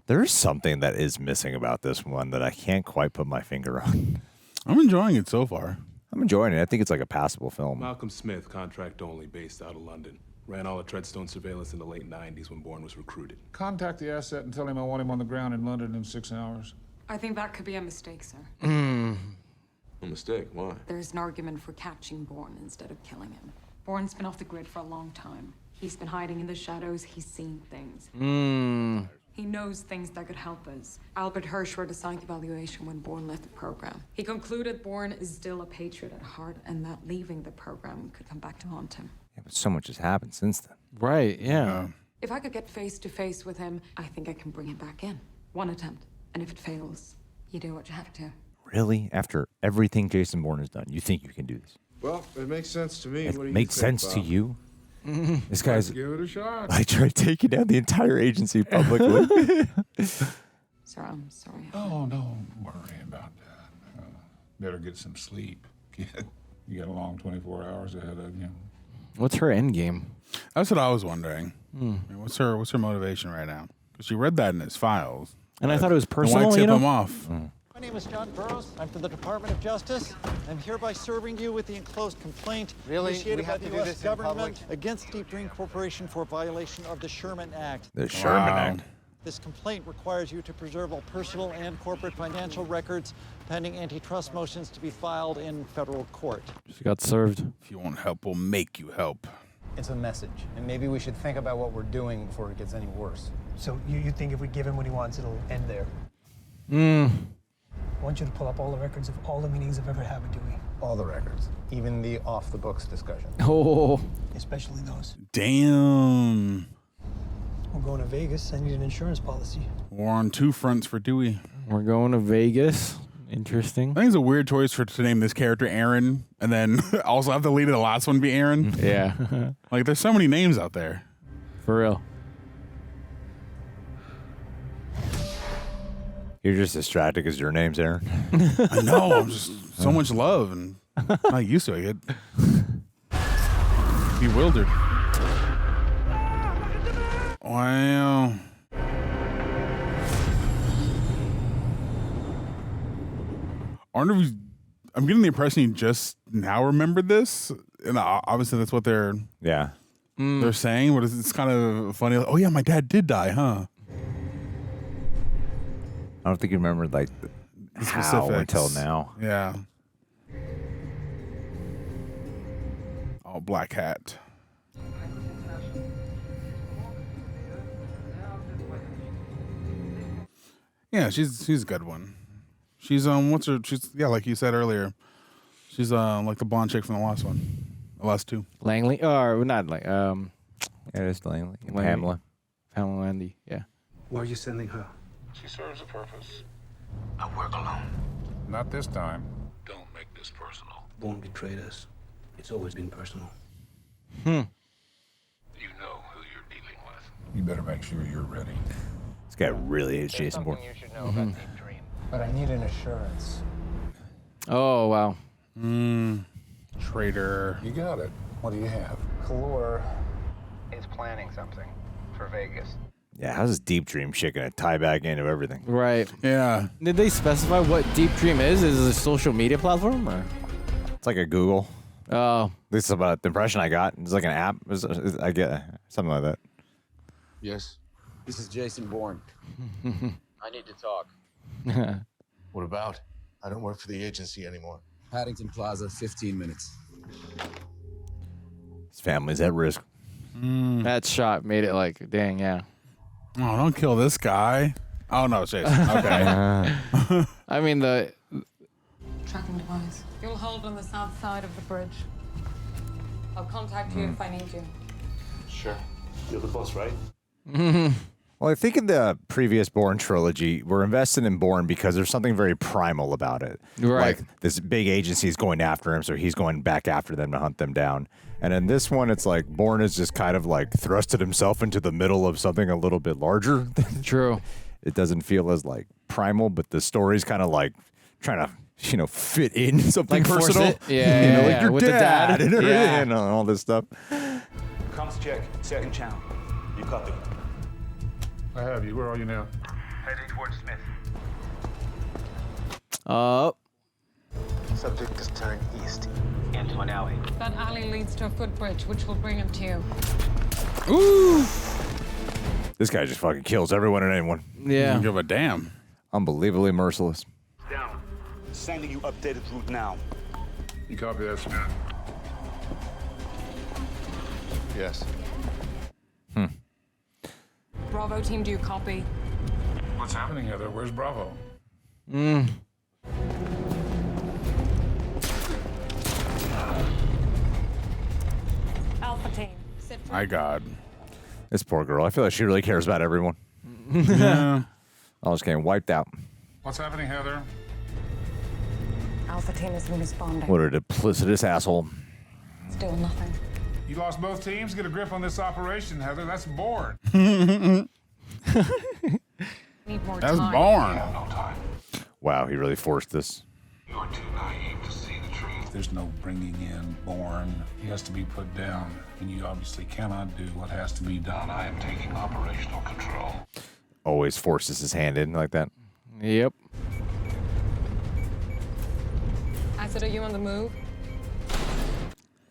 There's something that is missing about this one that I can't quite put my finger on. I'm enjoying it so far. I'm enjoying it. I think it's like a passable film. Malcolm Smith, contract only, based out of London. Ran all of Treadstone surveillance in the late 90s when Bourne was recruited. Contact the asset and tell him I want him on the ground in London in 6 hours. I think that could be a mistake, sir. A mistake? Why? There's an argument for catching Bourne instead of killing him. Bourne's been off the grid for a long time. He's been hiding in the shadows. He's seen things. He knows things that could help us. Albert Hirsch wrote a psych evaluation when Bourne left the program. He concluded Bourne is still a patriot at heart and that leaving the program could come back to haunt him. Yeah, but so much has happened since then. Right, yeah. If I could get face to face with him, I think I can bring him back in. One attempt. And if it fails, you do what you have to. Really? After everything Jason Bourne has done, you think you can do this? Well, it makes sense to me. It What do you makes think, sense to Bob? you? This guy's... Let's give it a shot. I tried taking down the entire agency publicly. Sir, I'm sorry. Oh, don't worry about that. Better get some sleep, kid. You got a long 24 hours ahead of you. What's her end game? That's what I was wondering. I mean, what's her motivation right now? Because she read that in his files. And I thought it was personal, Why tip you know? him off? My name is John Burroughs. I'm from the Department of Justice. I'm hereby serving you with the enclosed complaint initiated by the U.S. government against Deep Dream Corporation for violation of the Sherman Act. The Sherman Act. This complaint requires you to preserve all personal and corporate financial records pending antitrust motions to be filed in federal court. She got served. If you won't help, we'll make you help. It's a message, and maybe we should think about what we're doing before it gets any worse. So you think if we give him what he wants, it'll end there? I want you to pull up all the records of all the meetings I've ever had with Dewey. All the records, even the off-the-books discussion. Oh. Especially those. Damn. We're going to Vegas. I need an insurance policy. We're on two fronts for Dewey. We're going to Vegas. Interesting. I think it's a weird choice to name this character Aaron, and then also have the lead of the last one be Aaron. Yeah. Like, there's so many names out there. For real. You're just distracted because your name's Aaron. I know. I'm just so much love, and I'm not used to it. I get bewildered. Wow. I wonder if I'm getting the impression you just now remembered this, and obviously that's what they're saying. But it's kind of funny. Like, oh yeah, my dad did die, huh? I don't think you remembered like the how specifics until now. Yeah. Oh, black hat. Yeah, she's a good one. She's like you said earlier. She's like the blonde chick from the last one. The last two. Langley? Or not like Yeah, it is Langley. Pamela. Pamela Landy, yeah. Where are you sending her? She serves a purpose. I work alone. Not this time. Don't make this personal. Bourne betrayed us. It's always been personal. You know who you're dealing with. You better make sure you're ready. This guy really hates Jason Bourne. You should know about Deep Dream. But I need an assurance. Oh, wow. Traitor. You got it. What do you have? Kalor is planning something for Vegas. Yeah, how's this Deep Dream shit gonna tie back into everything? Right. Yeah. Did they specify what Deep Dream is? Is it a social media platform? Or? It's like a Google. Oh. This is about the impression I got. It's like an app. I get something like that. Yes. This is Jason Bourne. I need to talk. What about? I don't work for the agency anymore. Paddington Plaza, 15 minutes. His family's at risk. That shot made it like, dang, yeah. Oh, don't kill this guy. Oh, no, Jason. Okay. I mean, the Tracking device. You'll hold on the south side of the bridge. I'll contact you if I need you. Sure. You're the boss, right? Well, I think in the previous Bourne trilogy, we're invested in Bourne because there's something very primal about it. Right. Like this big agency is going after him, so he's going back after them to hunt them down. And in this one, it's like Bourne has just kind of like thrusted himself into the middle of something a little bit larger. True. It doesn't feel as like primal, but the story's kind of like trying to, fit in something Like force personal. it? Yeah, like your with the dad. and, Yeah. and all this stuff. Comms check. Second channel. You copy? I have you. Where are you now? Heading towards Smith. Subject is turned east. Into an alley. That alley leads to a footbridge, which will bring him to you. Ooh. This guy just fucking kills everyone and anyone. Yeah. Don't give a damn. Unbelievably merciless. Down. Sending you updated route now. You copy that, Smith? Yes. Bravo team, do you copy? What's happening, Heather? Where's Bravo? Alpha team, sit My God. This poor girl. I feel like she really cares about everyone. Yeah. I was getting wiped out. What's happening, Heather? Alpha team isn't responding. What a duplicitous asshole. Still nothing. You lost both teams. Get a grip on this operation, Heather. That's Bourne. Need more That's time. Bourne. No time. Wow, he really forced this. You're too naive to see the truth. There's no bringing in Bourne. He has to be put down, and you obviously cannot do what has to be done. I am taking operational control. Always forces his hand in like that. Yep. Acid, are you on the move?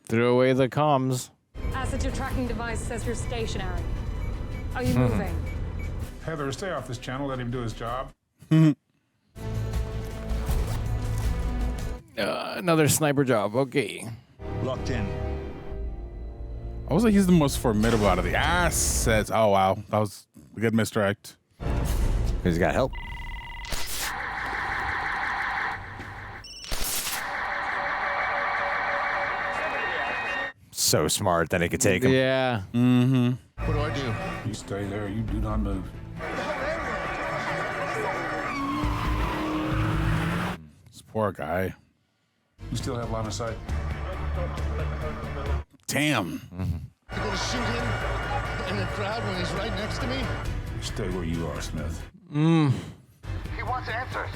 Threw away the comms. Acid, your tracking device says you're stationary. Are you moving? Heather, stay off this channel. Let him do his job. Another sniper job. Okay. Locked in. I was like, he's the most formidable out of the assets. Oh, wow. That was a good misdirect. Because he got help. So smart that he could take him. Yeah. Mm-hmm. What do I do? You stay there. You do not move. This poor guy. You still have line of sight? Damn. You're gonna shoot him in the crowd when he's right next to me? Stay where you are, Smith. He wants answers.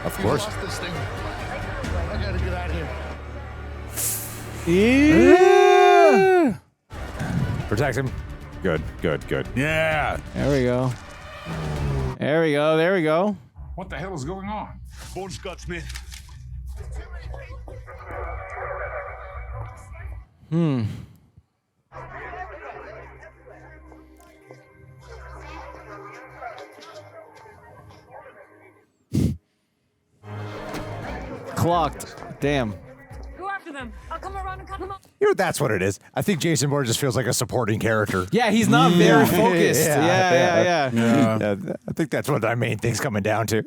Of course. Lost this thing. I gotta get out of here. Protect him. Good. Yeah. There we go. There we go. There we go. What the hell is going on? Bourne Scott Smith. Clocked. Damn. Go after them. I'll come around and cut them off. You know, that's what it is. I think Jason Bourne just feels like a supporting character. Yeah, he's not very focused. Yeah. I think that's what my main thing's coming down to.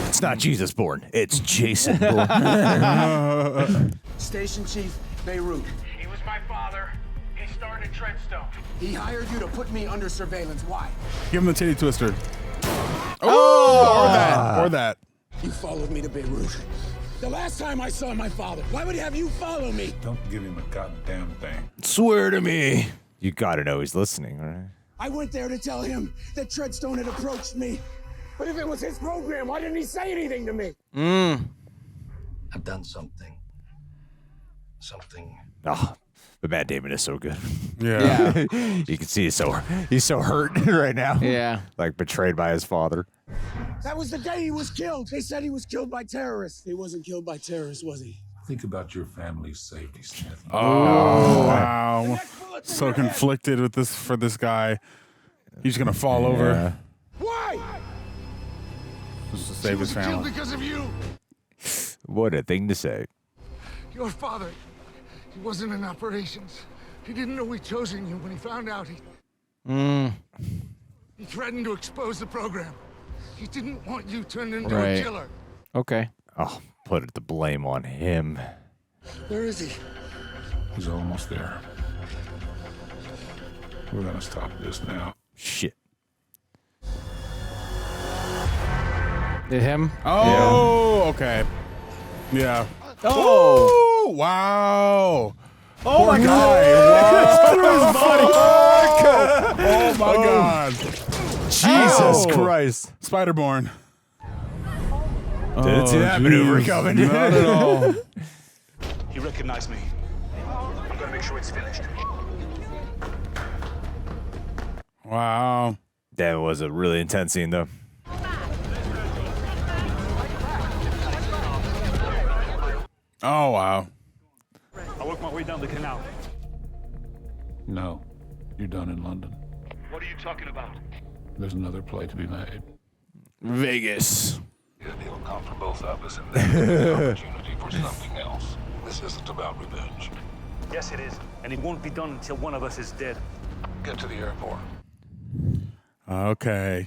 It's not Jesus Bourne. It's Jason Bourne. Station Chief, Beirut. He was my father. He started Treadstone. He hired you to put me under surveillance. Why? Give him the titty twister. Oh, or that. You followed me to Beirut. The last time I saw my father, why would he have you follow me? Don't give him a goddamn thing. Swear to me. You gotta know he's listening, right? I went there to tell him that Treadstone had approached me. But if it was his program, why didn't he say anything to me? I've done something. Something. Oh, but Matt Damon is so good. Yeah. You can see he's so hurt right now. Yeah. Like betrayed by his father. That was the day he was killed. They said he was killed by terrorists. He wasn't killed by terrorists, was he? Think about your family's safety, Smith. Oh, wow. So conflicted with this for this guy. He's gonna fall over. Why? Just to save his family. Killed because of you. What a thing to say. Your father, he wasn't in operations. He didn't know we'd chosen you. When he found out, he threatened to expose the program. He didn't want you turned into a killer. Okay. Oh, put the blame on him. Where is he? He's almost there. We're gonna stop this now. Shit. Did him? Oh, okay. Yeah. Oh. Wow. Oh my God. Oh my God. Jesus Christ. Spider-Born. Didn't see that maneuver coming. Not at all. He recognized me. I'm gonna make sure it's finished. Wow. That was a really intense scene, though. Oh, wow. I work my way down the canal. No, you're done in London. What are you talking about? There's another play to be made. Vegas. Yeah, it'll come for both of us, and then there's an opportunity for something else. This isn't about revenge. Yes, it is. And it won't be done until one of us is dead. Get to the airport. Okay.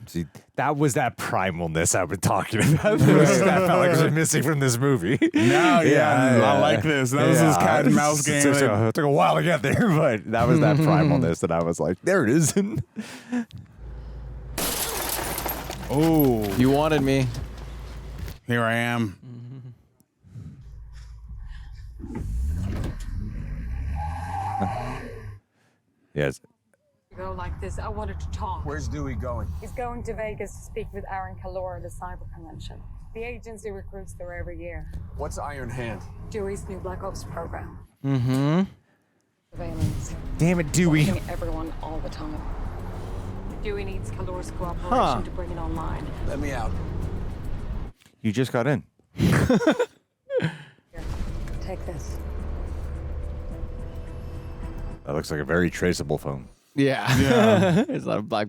See, that was that primalness I've been talking about. That felt like it was missing from this movie. No, I like this. That was his cat and mouse game. It took a while to get there, but that was that primalness that I was like, there it is. Oh. You wanted me. Here I am. Yes. Go like this. I wanted to talk. Where's Dewey going? He's going to Vegas to speak with Aaron Kalora at the Cyber Convention. The agency recruits there every year. What's Iron Hand? Dewey's new Black Ops program. Mm-hmm. Surveillance. Damn it, Dewey. Watching everyone all the time. Dewey needs Kalora's cooperation to bring it online. Let me out. You just got in. Here, take this. That looks like a very traceable phone. Yeah. Yeah. It's not like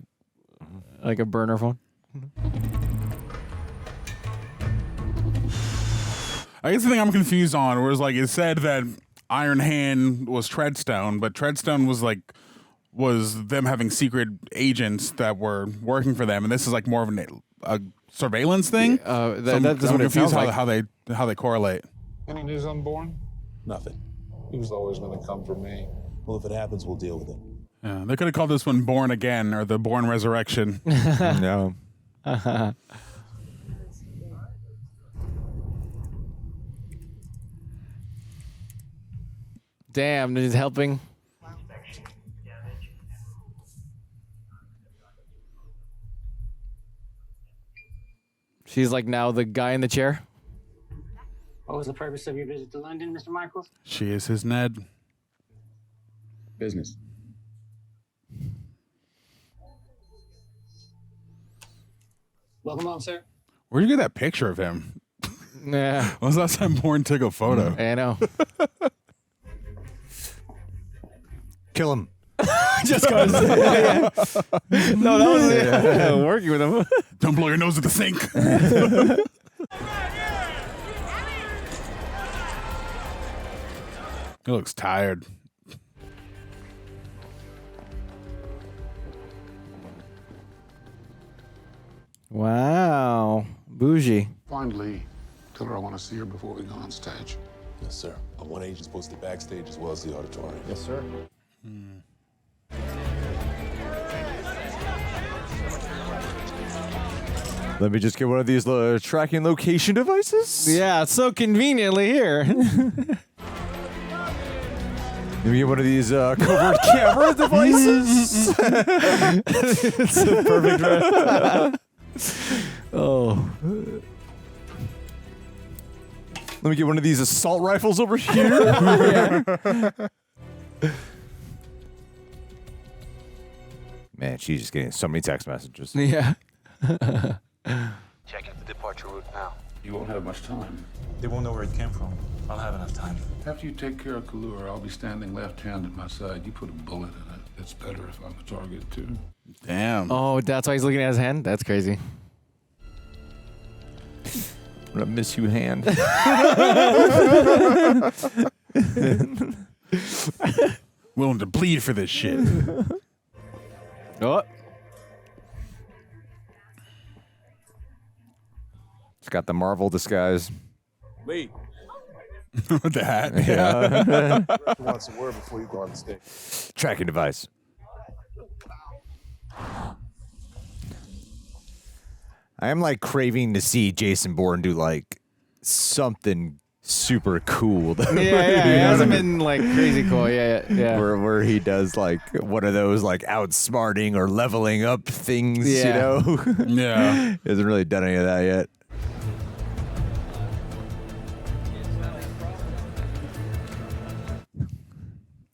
a burner phone. I guess the thing I'm confused on was like it said that Iron Hand was Treadstone, but Treadstone was them having secret agents that were working for them, and this is like more of a surveillance thing. That's what it confused sounds like. how they correlate. Any news on Bourne? Nothing. He was always going to come for me. Well, if it happens, we'll deal with it. Yeah, they could have called this one Born Again or the Born Resurrection. No. Damn, he's helping. She's like now the guy in the chair. What was the purpose of your visit to London, Mr. Michaels? She is his Ned. Business. Welcome home, sir. Where'd you get that picture of him? Yeah. When was the last time Bourne took a photo? I know. Kill him. Just goes. Yeah. No, that was working with him. Don't blow your nose at the sink. He looks tired. Wow. Bougie. Find Lee. Tell her I want to see her before we go on stage. Yes, sir. One agent's posted backstage as well as the auditorium. Yes, sir. Let me just get one of these tracking location devices. Yeah, it's so conveniently here. Let me get one of these covert camera devices. It's a perfect rep. Oh. Let me get one of these assault rifles over here. Man, she's just getting so many text messages. Yeah. Checking the departure route now. You won't have much time. They won't know where it came from. I'll have enough time. After you take care of Kalura, I'll be standing left hand at my side. You put a bullet in it. It's better if I'm the target, too. Damn. Oh, that's why he's looking at his hand? That's crazy. I'm gonna miss you, hand. Willing to bleed for this shit. Oh. It's got the Marvel disguise. Lee. With the hat. Yeah. Who wants a word before you go on the stage? Tracking device. I am like craving to see Jason Bourne do like something super cool. Yeah, it hasn't been like crazy cool. Yeah. Where he does like one of those like outsmarting or leveling up things, you Yeah. know? Yeah. He hasn't really done any of that yet.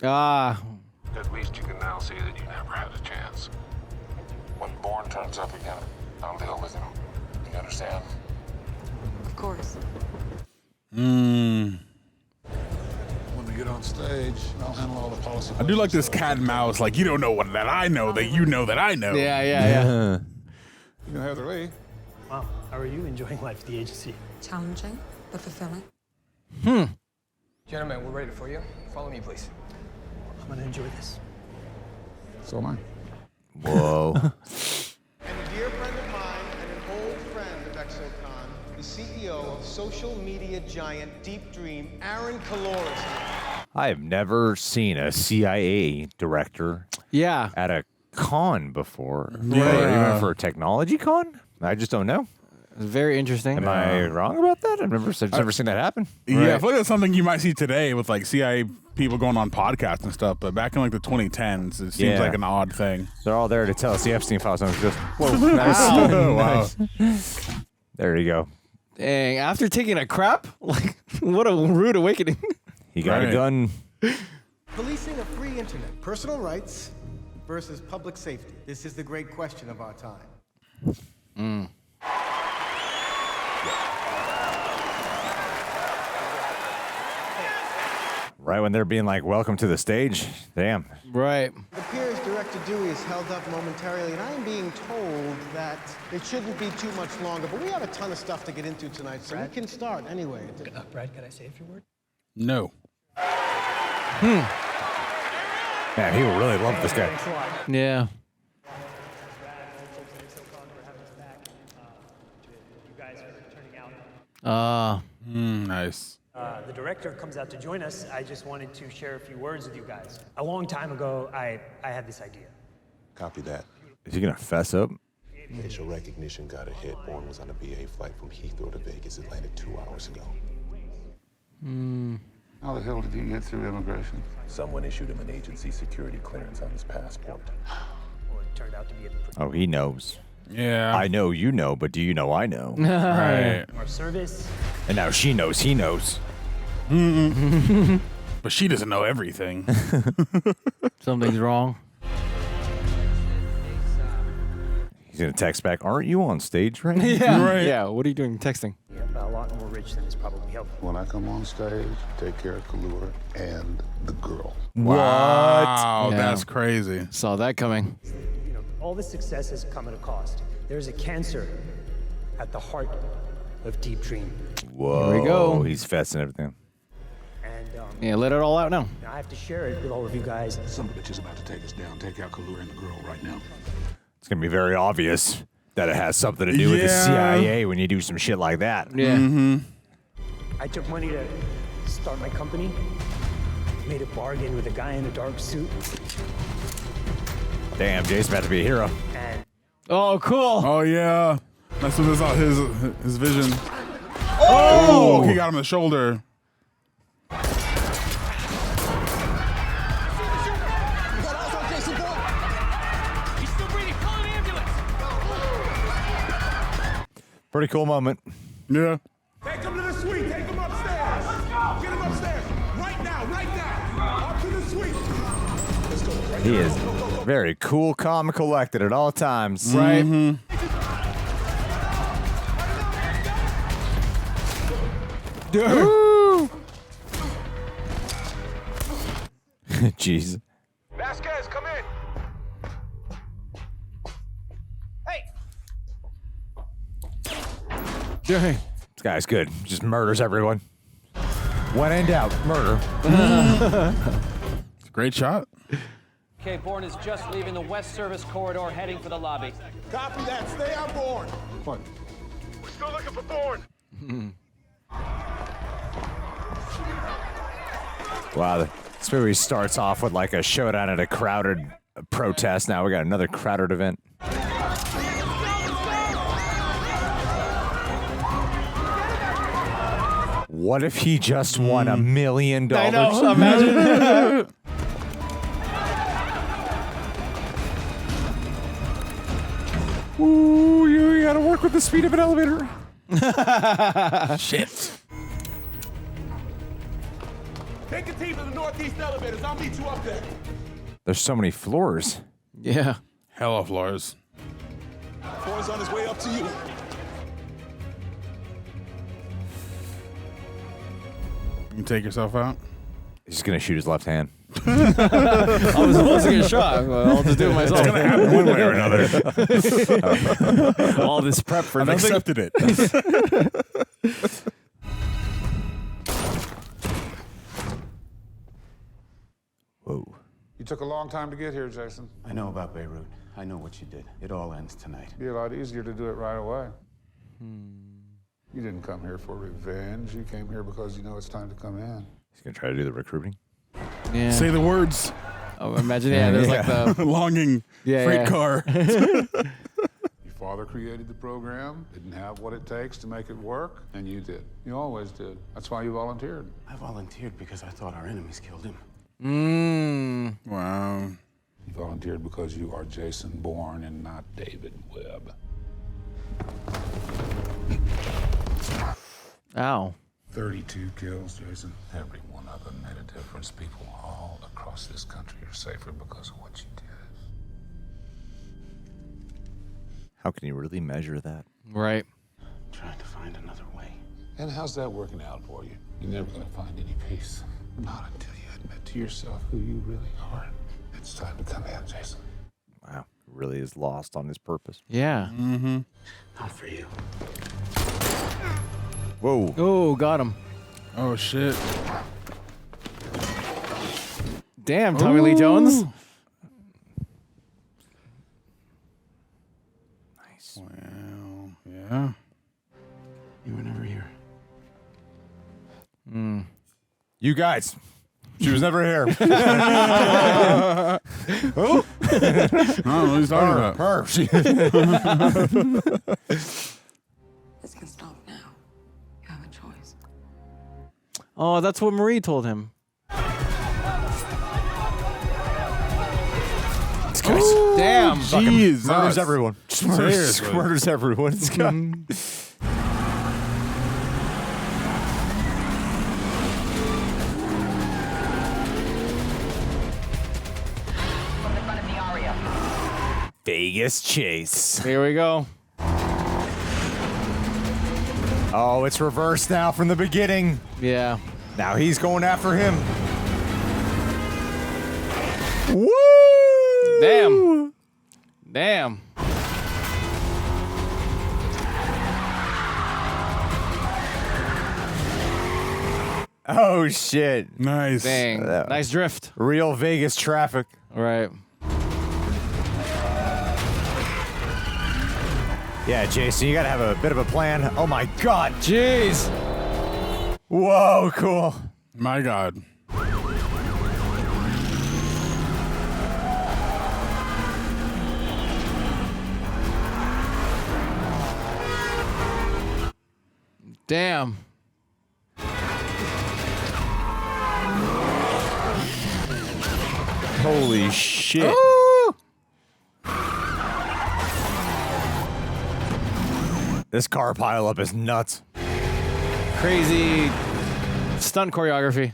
Ah. At least you can now see that you never had a chance. When Bourne turns up again, I'll deal with him. You understand? Of course. When we get on stage, I'll handle all the policy. I do like this cat and mouse. Like, you don't know what that I know that you know that I know. Yeah. You know Heather Lee. Wow, how are you enjoying life at the agency? Challenging, but fulfilling. Gentlemen, we're ready for you. Follow me, please. I'm gonna enjoy this. So am I. Whoa. And a dear friend of mine and an old friend of ExoCon, the CEO of social media giant Deep Dream, Aaron Kaloris. I have never seen a CIA director at a con before. Yeah. Or even for a technology con? I just don't know. It's very interesting. Am I wrong about that? I've never seen that happen. Yeah, I feel like that's something you might see today with like CIA people going on podcasts and stuff. But back in like the 2010s, it seems like an odd thing. They're all there to tell us the Epstein files. I'm just, whoa, nice. Wow. Nice. There you go. Dang, after taking a crap? Like, what a rude awakening. He got a gun. Policing a free internet, personal rights versus public safety. This is the great question of our time. Right when they're being like, welcome to the stage. Damn. Right. It appears Director Dewey is held up momentarily, and I am being told that it shouldn't be too much longer. But we have a ton of stuff to get into tonight, so we can start anyway. Brad, could I say a few words? No. Man, he will really love this guy. Yeah. You guys are turning out. Nice. The director comes out to join us. I just wanted to share a few words with you guys. A long time ago, I had this idea. Copy that. Is he gonna fess up? Facial recognition got a hit. Bourne was on a BA flight from Heathrow to Vegas. It landed 2 hours ago. How the hell did he get through immigration? Someone issued him an agency security clearance on his passport. Well, it turned out to be a Oh, he knows. Yeah. I know you know, but do you know I know? Right. Our service. And now she knows he knows. But she doesn't know everything. Something's wrong. He's gonna text back, aren't you on stage right now? Yeah. Right. Yeah. What are you doing texting? Yeah, a lot more rich than is probably helpful. When I come on stage, take care of Kalua and the girl. Wow, Yeah. that's crazy. Saw that coming. You know, all this success has come at a cost. There's a cancer at the heart of Deep Dream. Whoa. Here we go. He's fessing everything. And Yeah, let it all out now. I have to share it with all of you guys. Some bitch is about to take us down. Take out Kalua and the girl right now. It's gonna be very obvious that it has something to do with the Yeah. CIA when you do some shit like that. Yeah. I took money to start my company. Made a bargain with a guy in a dark suit. Damn, Jay's about to be a hero. And Oh, cool. Oh, yeah. That's what his vision. Oh! He got him in the shoulder. Pretty cool moment. Yeah. Take him to the suite. Take him upstairs. Let's go. Get him upstairs. Right now. Right now. Up to the suite. Let's go. Right He now. is very cool, calm, and collected at all times. Right. Jeez. Vasquez, come in. Dang. This guy's good. Just murders everyone. When in doubt, murder. It's a great shot. Okay, Bourne is just leaving the West Service corridor, heading for the lobby. Copy that. Stay on board. What? We're still looking for Bourne. Wow, this movie starts off with like a showdown at a crowded protest. Now we got another crowded event. What if he just won $1 million? I know. Imagine. Ooh, you gotta work with the speed of an elevator. Shit. Take a team to the northeast elevators. I'll meet you up there. There's so many floors. Yeah. Hella floors. Bourne's on his way up to you. You can take yourself out. He's just gonna shoot his left hand. I was supposed to get shot. But I'll just do it myself. It's gonna happen one way or another. All this prep for I've nothing. accepted it. Whoa. You took a long time to get here, Jason. I know about Beirut. I know what you did. It all ends tonight. It'd be a lot easier to do it right away. You didn't come here for revenge. You came here because you know it's time to come in. He's gonna try to do the recruiting. Yeah. Say the words. Oh, imagine. Yeah, there's like the Longing Yeah, freight yeah. car. Your father created the program, didn't have what it takes to make it work, and you did. You always did. That's why you volunteered. I volunteered because I thought our enemies killed him. Wow. You volunteered because you are Jason Bourne and not David Webb. Ow. 32 kills, Jason. Every one of them made a difference. People all across this country are safer because of what you did. How can you really measure that? Right. Trying to find another way. And how's that working out for you? You're never going to find any peace. Not until you admit to yourself who you really are. It's time to come in, Jason. Wow, really is lost on his purpose. Yeah. Not for you. Whoa. Oh, got him. Oh, shit. Damn, Tommy Lee Jones. Nice. Well, yeah. You were never here. You guys. She was never here. Who? I don't know what he's talking about. Her. This can stop now. You have a choice. Oh, that's what Marie told him. This guy's Damn. Jesus. Murders everyone. Just Seriously. murders everyone. This guy. Vegas chase. Here we go. Oh, it's reversed now from the beginning. Yeah. Now he's going after him. Woo! Damn. Damn. Oh, shit. Nice. Dang. Nice drift. Real Vegas traffic. Right. Yeah, Jason, you gotta have a bit of a plan. Oh my God. Jeez. Whoa, cool. My God. Damn. Holy shit. This car pileup is nuts. Crazy stunt choreography.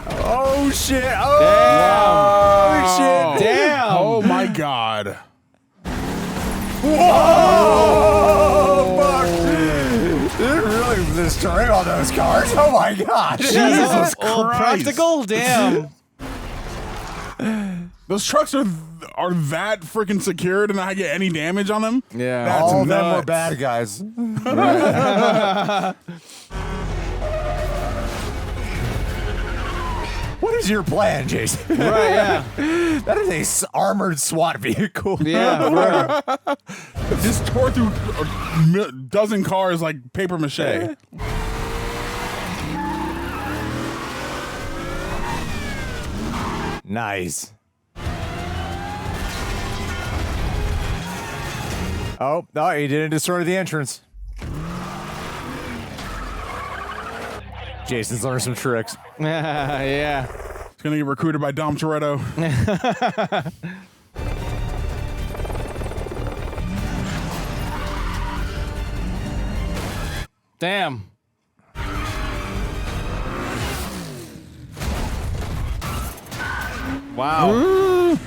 Oh shit! Oh, Damn. shit! Damn! Oh my God. Whoa! Fuck! They're really destroying all those cars. Oh my God! Jesus Christ! Practical? Damn. Those trucks are that freaking secured and I get any damage on them? Yeah. That's all of them nuts. were bad guys. What is your plan, Jason? Right, yeah. That is a armored SWAT vehicle. Yeah, right. Just tore through a dozen cars like paper mache. Nice. Oh, no, he didn't destroy the entrance. Jason's learned some tricks. Yeah. He's gonna get recruited by Dom Toretto. Damn. Wow.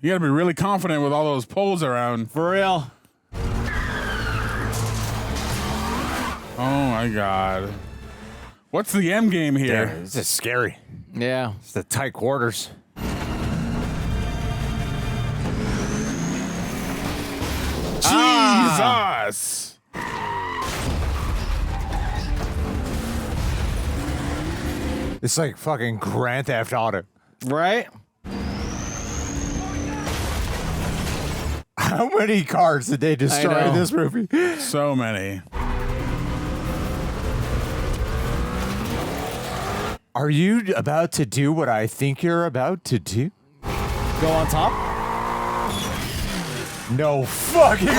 You gotta be really confident with all those poles around. For real. Oh my God. What's the end game here? Damn, this is scary. Yeah. It's the tight quarters. Jesus! It's like fucking Grand Theft Auto. Right? How many cars did they destroy in this movie? So many. Are you about to do what I think you're about to do? Go on top? No fucking way!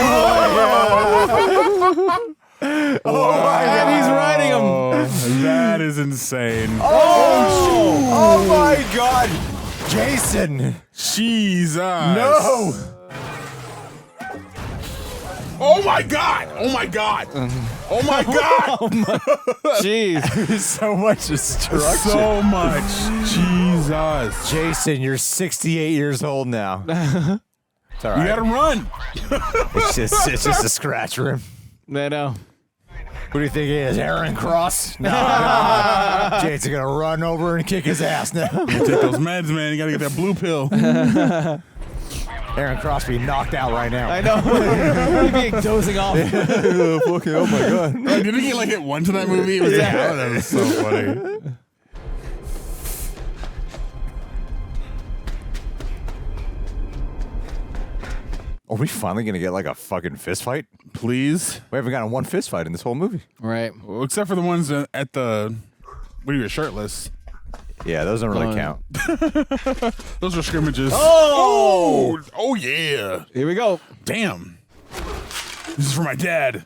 Oh my God, he's riding him. That is insane. Oh my God, Jason! Jesus! No! Oh my God! Oh my God! Oh my God! Jeez. So much destruction. So much. Jesus. Jason, you're 68 years old now. It's all right. You gotta run. It's just a scratch rim. I know. Who do you think he is? Aaron Cross? No. Jason's gonna run over and kick his ass now. You take those meds, man. You gotta get that blue pill. Aaron Cross being knocked out right now. I know. He'd be dozing off. Oh my God. Right, didn't he like hit once in that movie? It was that was so funny. Are we finally gonna get like a fucking fist fight? Please. We haven't gotten one fist fight in this whole movie. Right. Well, except for the ones at the when you were shirtless. Yeah, those don't really count. Those are scrimmages. Oh! Oh yeah. Here we go. Damn. This is for my dad.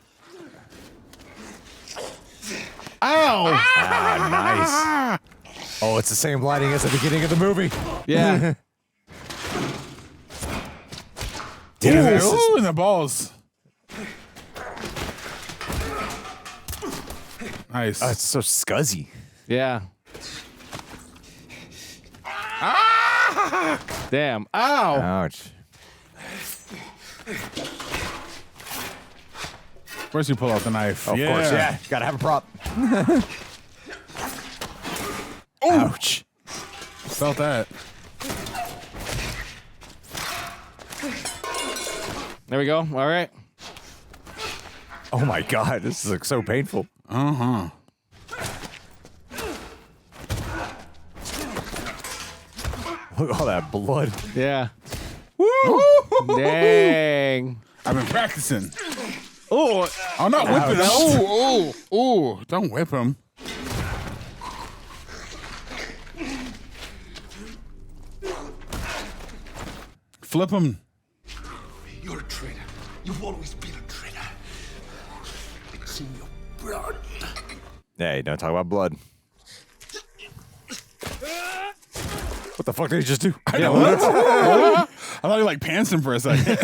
Ow! Ah, nice. Oh, it's the same lighting as the beginning of the movie. Yeah. Damn, ooh, in the balls. Nice. Oh, it's so scuzzy. Yeah. Damn. Ow. Ouch. First you pull out the knife. Of course, yeah. Gotta have a prop. Ouch. Felt that. There we go. All right. Oh my god, this is like so painful. Uh-huh. Look at all that blood. Yeah. Woo! Dang. I've been practicing. Oh, I'm not whipping him. Oh, oh, oh. Don't whip him. Flip him. You're a traitor. You've always been a traitor. It's in your blood. Hey, don't talk about blood. What the fuck did he just do? I know. What? I thought he like pants him for a second.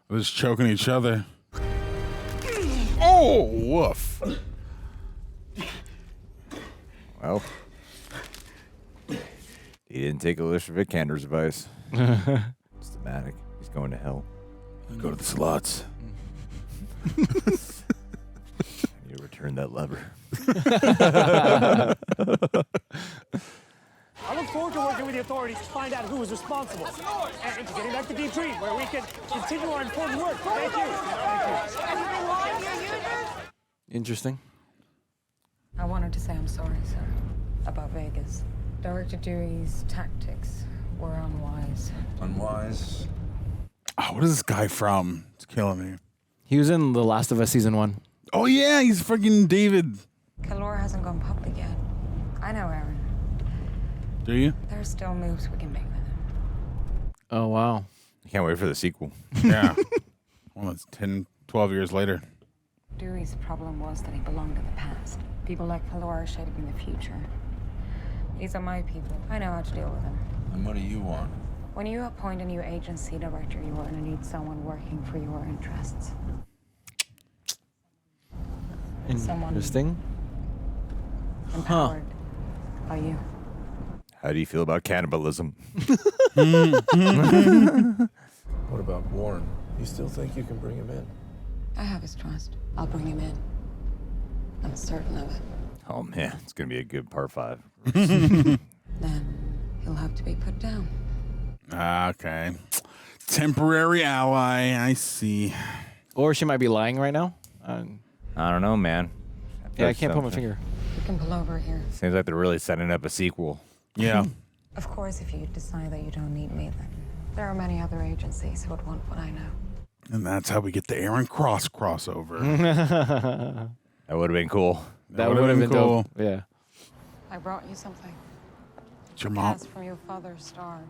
They're just choking each other. Oh, woof. Well, he didn't take Alicia Vikander's advice. It's thematic. He's going to hell. Go to the slots. You return that lever. I look forward to working with the authorities to find out who was responsible. And to getting back to Deep Dream, where we can continue our important work. Thank you. Interesting. I wanted to say I'm sorry, sir, about Vegas. Director Dewey's tactics were unwise. Unwise? Oh, what is this guy from? It's killing me. He was in The Last of Us season 1. Oh, yeah, he's freaking David. Kalora hasn't gone public yet. I know, Aaron. Do you? There are still moves we can make with him. Oh, wow. I can't wait for the sequel. Yeah. Well, it's 10, 12 years later. Dewey's problem was that he belonged in the past. People like Kalora are shaping the future. These are my people. I know how to deal with them. And what do you want? When you appoint a new agency director, you are going to need someone working for your interests. Someone Interesting. empowered by you. How do you feel about cannibalism? What about Bourne? You still think you can bring him in? I have his trust. I'll bring him in. I'm certain of it. Oh man, it's gonna be a good part 5. Then he'll have to be put down. Okay. Temporary ally, I see. Or she might be lying right now. I don't know, man. Yeah, I can't put my finger. You can pull over here. Seems like they're really setting up a sequel. Yeah. Of course, if you decide that you don't need me, then there are many other agencies who would want what I know. And that's how we get the Aaron Cross crossover. That would have been cool. That would have been cool. Dope. Yeah. I brought you something. It's your mom. That's from your father's star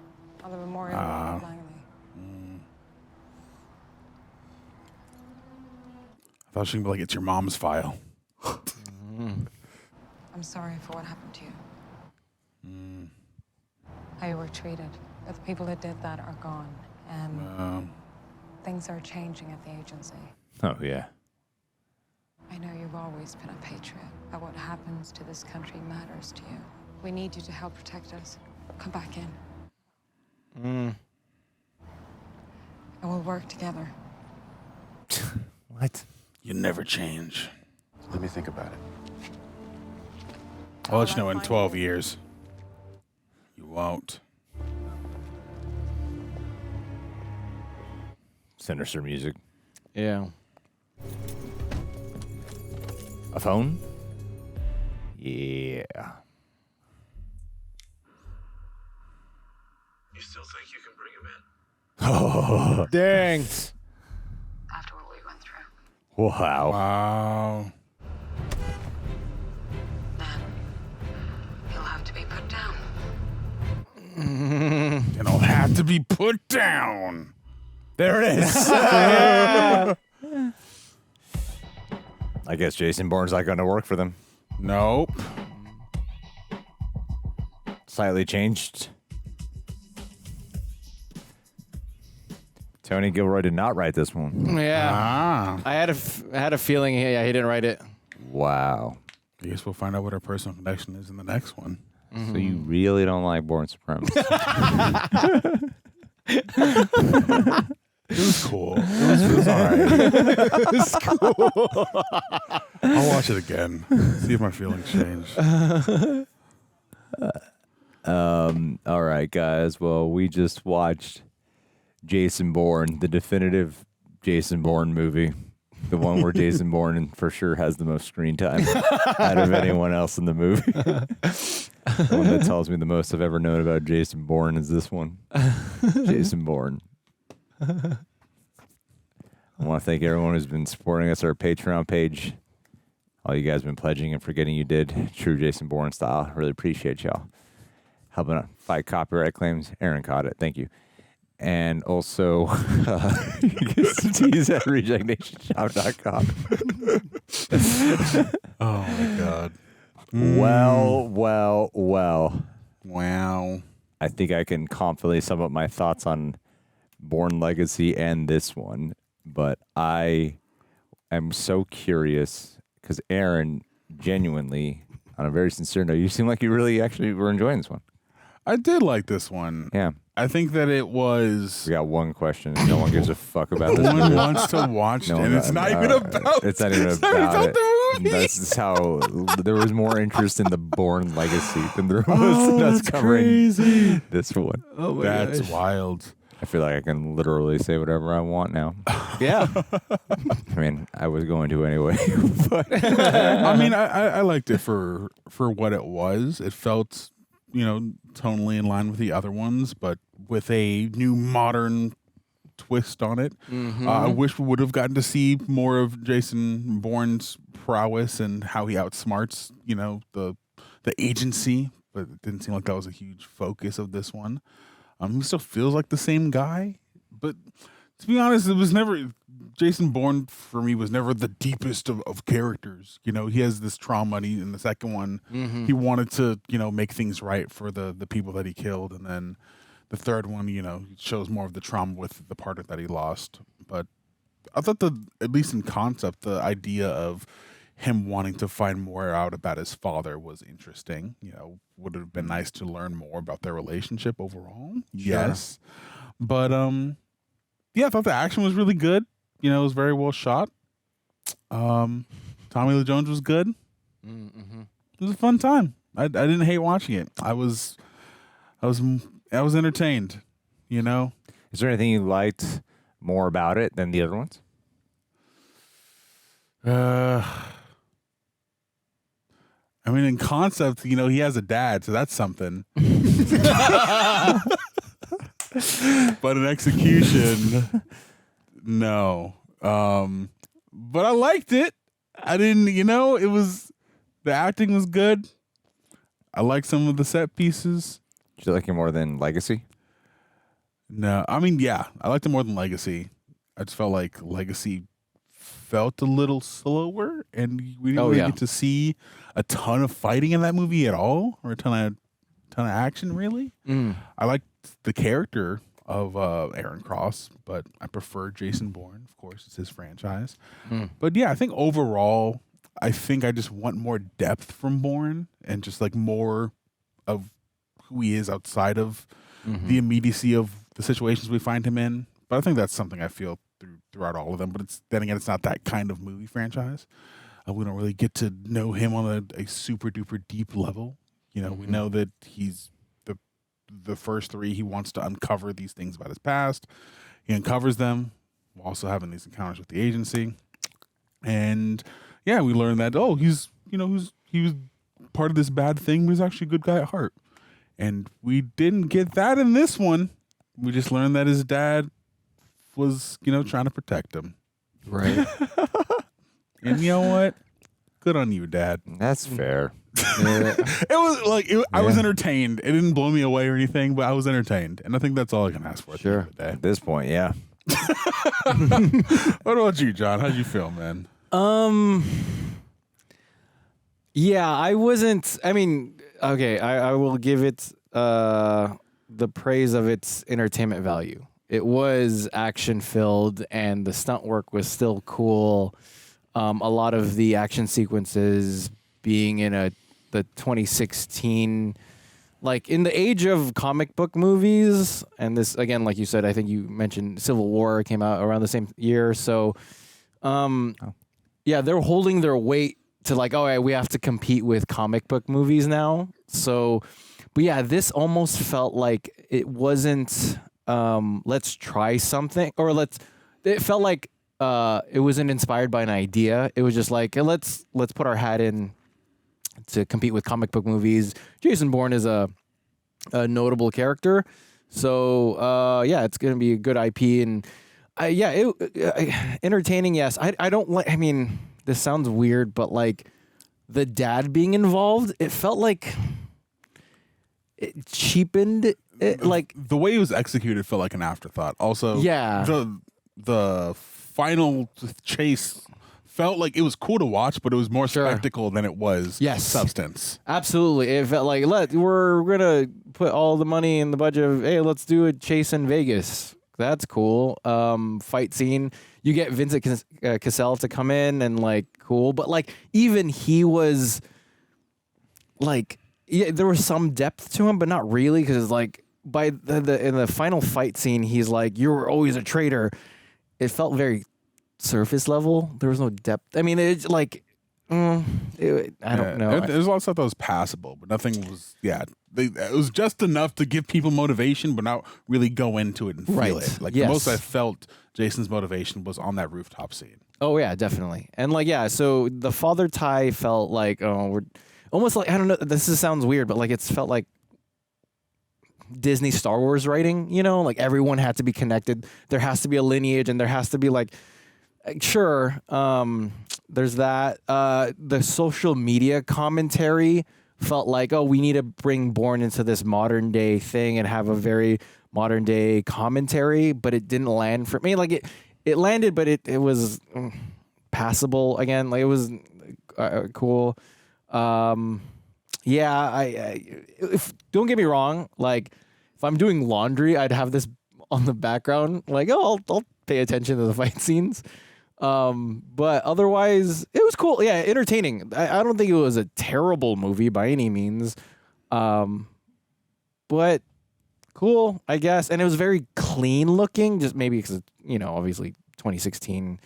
on the memorial of Langley. I thought she would be like, it's your mom's file. I'm sorry for what happened to you. How you were treated. But the people that did that are gone. And things are changing at the agency. Oh yeah. I know you've always been a patriot, but what happens to this country matters to you. We need you to help protect us. Come back in. And we'll work together. What? You never change. Let me think about it. I'll let you know in 12 years. You won't. Sinister music. Yeah. A phone? Yeah. Oh, dang. After what we went through. wow. Wow. He'll have to be put down. And I'll have to be put down. There it is. I guess Jason Bourne's not going to work for them. Nope. Slightly changed. Tony Gilroy did not write this one. Yeah. I had a feeling he didn't write it. Wow. I guess we'll find out what our personal connection is in the next one. So you really don't like Bourne Supremacy? It was cool. It was all right. It was cool. I'll watch it again. See if my feelings change. All right, guys. Well, we just watched Jason Bourne, the definitive Jason Bourne movie. The one where Jason Bourne for sure has the most screen time out of anyone else in the movie. The one that tells me the most I've ever known about Jason Bourne is this one. Jason Bourne. I want to thank everyone who's been supporting us on our Patreon page. All you guys have been pledging and forgetting you did. True Jason Bourne style. Really appreciate y'all. Helping out fight copyright claims. Aaron caught it. Thank you. And also, tease at rejectnationshop.com. Oh, my God. Well. Wow. I think I can confidently sum up my thoughts on Bourne Legacy and this one. But I am so curious because Aaron, genuinely, on a very sincere note, you seem like you really actually were enjoying this one. I did like this one. Yeah. I think that it was... We got one question. No one gives a fuck about this No one movie. wants to watch it, and it's not even about... It's not even about it. the movie. That's how... There was more interest in the Bourne Legacy than there was in us covering this one. Oh, my That's gosh. wild. I feel like I can literally say whatever I want now. Yeah. I mean, I was going to anyway. But I mean, I liked it for what it was. It felt, tonally in line with the other ones, but with a new modern twist on it. Mm-hmm. I wish we would have gotten to see more of Jason Bourne's prowess and how he outsmarts, the agency, but it didn't seem like that was a huge focus of this one. He still feels like the same guy, but to be honest, it was never... Jason Bourne, for me, was never the deepest of characters. He has this trauma, and in the second one, he wanted to, make things right for the people that he killed, and then the third one, shows more of the trauma with the partner that he lost. But I thought at least in concept, the idea of him wanting to find more out about his father was interesting. Would it have been nice to learn more about their relationship overall? Sure. Yes. But, yeah, I thought the action was really good. It was very well shot. Tommy Lee Jones was good. Mm-hmm. It was a fun time. I didn't hate watching it. I was entertained. is there anything you liked more about it than the other ones? I mean, in concept, he has a dad, so that's something. But in execution, no. But I liked it. I didn't, it was, the acting was good. I liked some of the set pieces. Did you like it more than Legacy? No, I mean, yeah, I liked it more than Legacy. I just felt like Legacy felt a little slower, and we didn't really get to see a ton of fighting in that movie at all, or a ton of action, really. I liked the character of Aaron Cross, but I prefer Jason Bourne. Of course, it's his franchise. But yeah, I think overall, I just want more depth from Bourne and just like more of who he is outside of the immediacy of the situations we find him in. But I think that's something I feel throughout all of them. But then again, it's not that kind of movie franchise. We don't really get to know him on a super duper deep level. We know that he's the first three, he wants to uncover these things about his past. He uncovers them while also having these encounters with the agency. And yeah, we learned that, he was part of this bad thing, but he's actually a good guy at heart. And we didn't get that in this one. We just learned that his dad was, trying to protect him. Right. And you know what? Good on you, Dad. That's fair. It was like I was entertained. It didn't blow me away or anything, but I was entertained, and I think that's all I can ask for. Sure. At this point, yeah. What about you, John? How'd you feel, man? Yeah, I wasn't. I mean, okay, I will give it the praise of its entertainment value. It was action filled, and the stunt work was still cool. A lot of the action sequences being in the 2016, like in the age of comic book movies, and this again, like you said, I think you mentioned Civil War came out around the same year, so yeah, they're holding their weight to like, all right, we have to compete with comic book movies now. So, but yeah, this almost felt like it wasn't let's try something, or it felt like it wasn't inspired by an idea. It was just like, hey, let's put our hat in to compete with comic book movies. Jason Bourne is a notable character, so yeah, it's gonna be a good IP, and entertaining. Yes, I don't like. I mean, this sounds weird, but like the dad being involved, it felt like it cheapened it. Like the way it was executed felt like an afterthought. Also, yeah, the final chase felt like it was cool to watch, but it was more spectacle than it was substance. Absolutely. It felt like, we're going to put all the money in the budget of, hey, let's do a chase in Vegas. That's cool. Fight scene. You get Vincent Cassel to come in and like, cool. But like, even he was like, yeah, there was some depth to him, but not really. Cause like by in the final fight scene, he's like, you were always a traitor. It felt very surface level. There was no depth. I mean, it's like, I don't know. There's a lot of stuff that was passable, but nothing was. Yeah, it was just enough to give people motivation, but not really go into it and feel it. Like the most I felt Jason's motivation was on that rooftop scene. Oh yeah, definitely. And like so the father tie felt like we're almost like, I don't know. This sounds weird, but like it's felt like Disney Star Wars writing. Like everyone had to be connected. There has to be a lineage, and there has to be like. Sure, there's that. The social media commentary felt like, oh, we need to bring Bourne into this modern day thing and have a very modern day commentary, but it didn't land for me. Like it landed, but it was passable again. Like it was cool. Yeah, don't get me wrong. Like if I'm doing laundry, I'd have this on the background. Like, oh, I'll pay attention to the fight scenes. But otherwise it was cool. Yeah, entertaining. I don't think it was a terrible movie by any means. But cool, I guess. And it was very clean looking, just maybe because, obviously 2016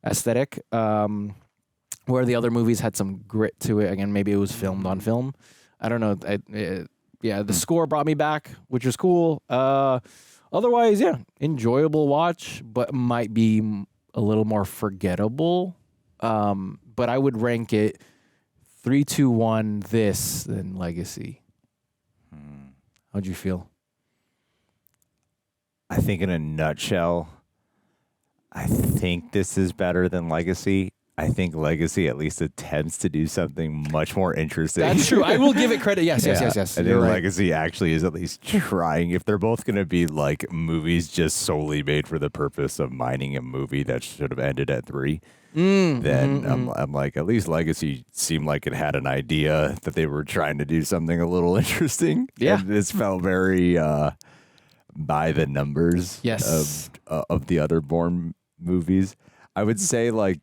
aesthetic. Where the other movies had some grit to it. Again, maybe it was filmed on film. I don't know. The score brought me back, which was cool. Otherwise, yeah, enjoyable watch, but might be a little more forgettable. But I would rank it 3-2-1 this than Legacy. How'd you feel? I think in a nutshell, I think this is better than Legacy. I think Legacy at least attempts to do something much more interesting. That's true. I will give it credit. Yes. I think Legacy actually is at least trying. If they're both going to be like movies just solely made for the purpose of mining a movie that should have ended at 3, then I'm like, at least Legacy seemed like it had an idea that they were trying to do something a little interesting. Yeah. And this felt very by the numbers of the other Bourne movies. I would say like,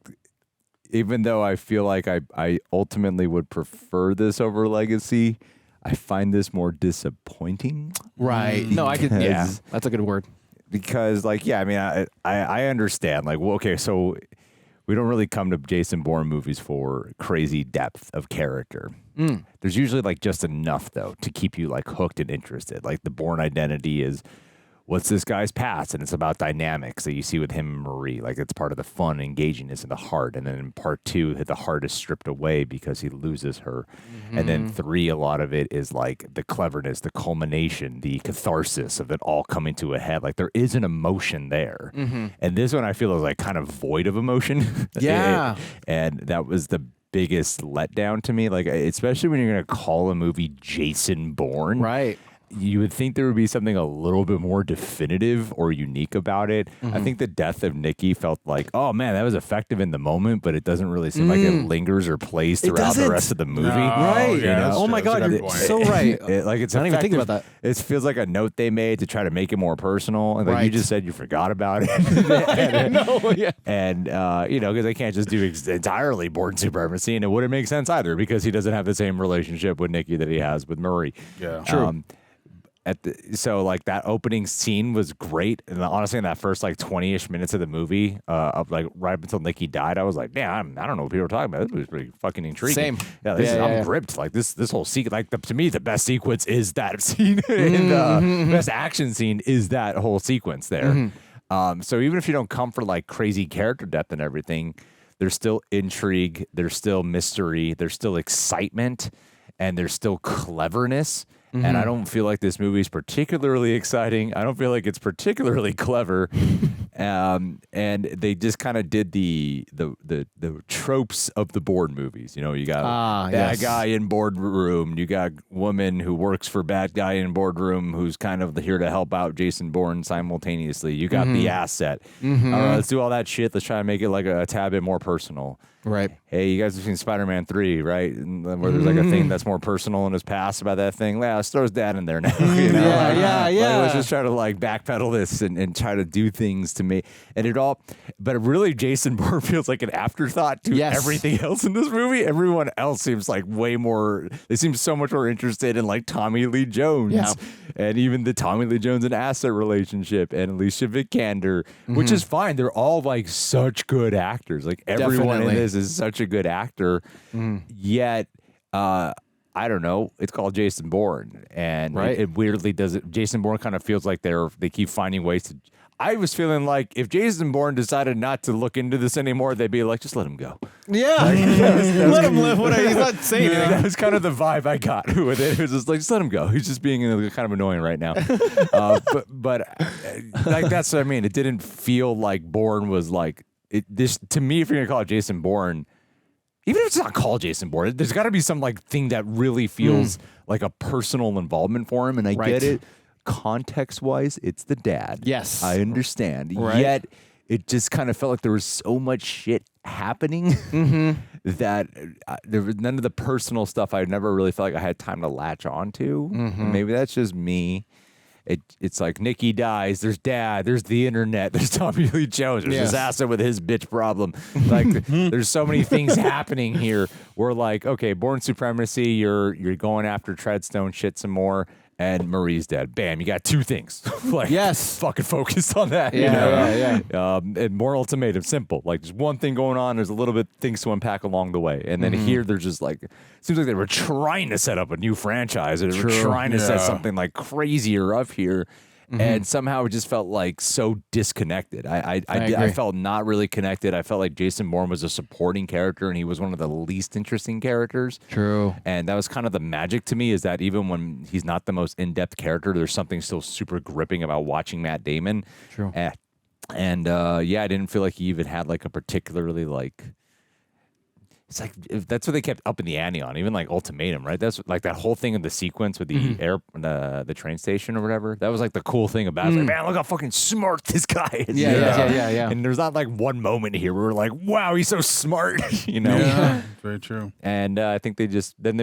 even though I feel like I ultimately would prefer this over Legacy, I find this more disappointing. Right. No, I could. Yeah, that's a good word. Because, like, yeah, I mean, I understand. Like, well, okay, so we don't really come to Jason Bourne movies for crazy depth of character. There's usually like just enough though to keep you like hooked and interested. Like the Bourne identity is what's this guy's past? And it's about dynamics that you see with him and Marie. Like, it's part of the fun, engagingness, and the heart. And then in part 2, the heart is stripped away because he loses her. And then 3, a lot of it is like the cleverness, the culmination, the catharsis of it all coming to a head. Like, there is an emotion there. And this one I feel is like kind of void of emotion. Yeah. And that was the biggest letdown to me. Like, especially when you're going to call a movie Jason Bourne. Right. You would think there would be something a little bit more definitive or unique about it. I think the death of Nicky felt like, oh man, that was effective in the moment, but it doesn't really seem like it lingers or plays throughout the rest of the movie. Right. Yeah, Oh my God, you're so right. Like, it's I didn't even think effective. about that. It feels like a note they made to try to make it more personal. And like you Right. just said, you forgot about it. And you know, because they can't just do entirely Bourne Supremacy, and it wouldn't make sense either because he doesn't have the same relationship with Nicky that he has with Marie. Yeah. True. So like that opening scene was great, and honestly, in that first like 20-ish minutes of the movie, of like right up until Nicky died, I was like, man, I don't know what people are talking about. This was pretty fucking intriguing. Same. Yeah, I'm gripped. Like this whole sequence. Like to me, the best sequence is that scene. And the best action scene is that whole sequence there. So even if you don't come for like crazy character depth and everything, there's still intrigue, there's still mystery, there's still excitement, and there's still cleverness. And I don't feel like this movie is particularly exciting. I don't feel like it's particularly clever. And they just kind of did the tropes of the Bourne movies. You know, you got bad guy in boardroom. You got woman who works for bad guy in boardroom who's kind of here to help out Jason Bourne simultaneously. You got the asset. All right, let's do all that shit. Let's try to make it like a tad bit more personal. Right. Hey, you guys have seen Spider-Man 3, right? And where there's like a thing that's more personal in his past about that thing. Well, let's throw his dad in there now. You know? Yeah. Like, let's just try to like backpedal this and try to do things to me. And it all, but really Jason Bourne feels like an afterthought to everything else in this movie. Everyone else seems like way more, they seem so much more interested in like Tommy Lee Jones. Yeah. And even the Tommy Lee Jones and asset relationship and Alicia Vikander, which is fine. They're all like such good actors. Like everyone in this is such a good actor. Yet, I don't know. It's called Jason Bourne, and it weirdly does it. Jason Bourne kind of feels like they keep finding ways to. I was feeling like if Jason Bourne decided not to look into this anymore, they'd be like, just let him go. Yeah, let him live. He's not saying anything. That was kind of the vibe I got with it. It was just like, just let him go. He's just being kind of annoying right now. But like that's what I mean. It didn't feel like Bourne was like it. This to me, if you're gonna call it Jason Bourne. Even if it's not called Jason Bourne, there's got to be some like thing that really feels like a personal involvement for him. And I get it. Context-wise, it's the dad. Yes. I understand. Right. Yet, it just kind of felt like there was so much shit happening that there was none of the personal stuff I never really felt like I had time to latch on to. And maybe that's just me. It's like Nicky dies, there's dad, there's the internet, there's Tommy Lee Jones, there's this asset with his bitch problem. Like there's so many things happening here. We're like, okay, Bourne Supremacy, you're going after Treadstone shit some more, and Marie's dead. Bam, you got two things. Like fucking focused on that. And Bourne Ultimatum, simple. Like there's one thing going on, there's a little bit things to unpack along the way. And then here they're just like, it seems like they were trying to set up a new franchise, or they were trying to set something like crazier up here. And somehow it just felt like so disconnected. I felt not really connected. I felt like Jason Bourne was a supporting character, and he was one of the least interesting characters. True. And that was kind of the magic to me, is that even when he's not the most in-depth character, there's something still super gripping about watching Matt Damon. True. And I didn't feel like he even had like a particularly like. It's like that's what they kept up in the ante on, even like Ultimatum, right? That's like that whole thing of the sequence with the the train station or whatever. That was like the cool thing about it. Like, man, look how fucking smart this guy is. Yeah. And there's not like one moment here where we're like, wow, he's so smart, you know? Yeah, very true. And I think they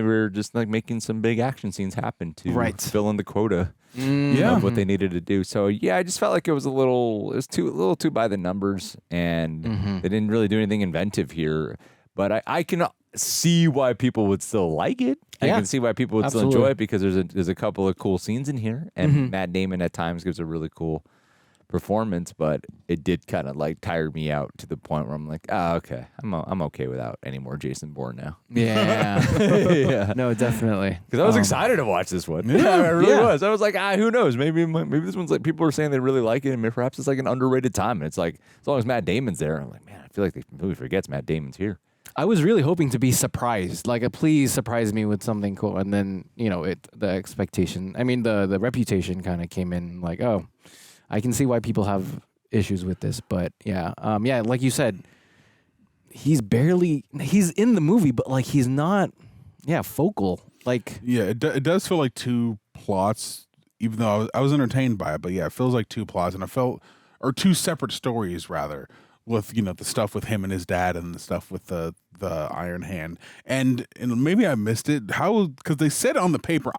were just like making some big action scenes happen to fill in the quota of what they needed to do. So yeah, I just felt like it was a little too by the numbers, and they didn't really do anything inventive here. But I can see why people would still like it. I can see why people would still enjoy it, because there's a couple of cool scenes in here, and Matt Damon at times gives a really cool performance, but it did kind of like tire me out to the point where I'm like, okay, I'm okay without any more Jason Bourne now. Yeah. Yeah. No, definitely. Because I was excited to watch this one. Yeah, I really was. I was like, who knows? Maybe this one's like people are saying they really like it, and perhaps it's like an underrated time. And it's like as long as Matt Damon's there, I'm like, man, I feel like the movie forgets Matt Damon's here. I was really hoping to be surprised, like please surprise me with something cool, and then the expectation. I mean, the reputation kind of came in like, oh, I can see why people have issues with this, but yeah, like you said, he's in the movie, but like he's not, focal. Like, it does feel like two plots, even though I was entertained by it, but yeah, it feels like two plots, and or two separate stories rather, with the stuff with him and his dad, and the stuff with the Iron Hand, and maybe I missed it. Because they said on the paper,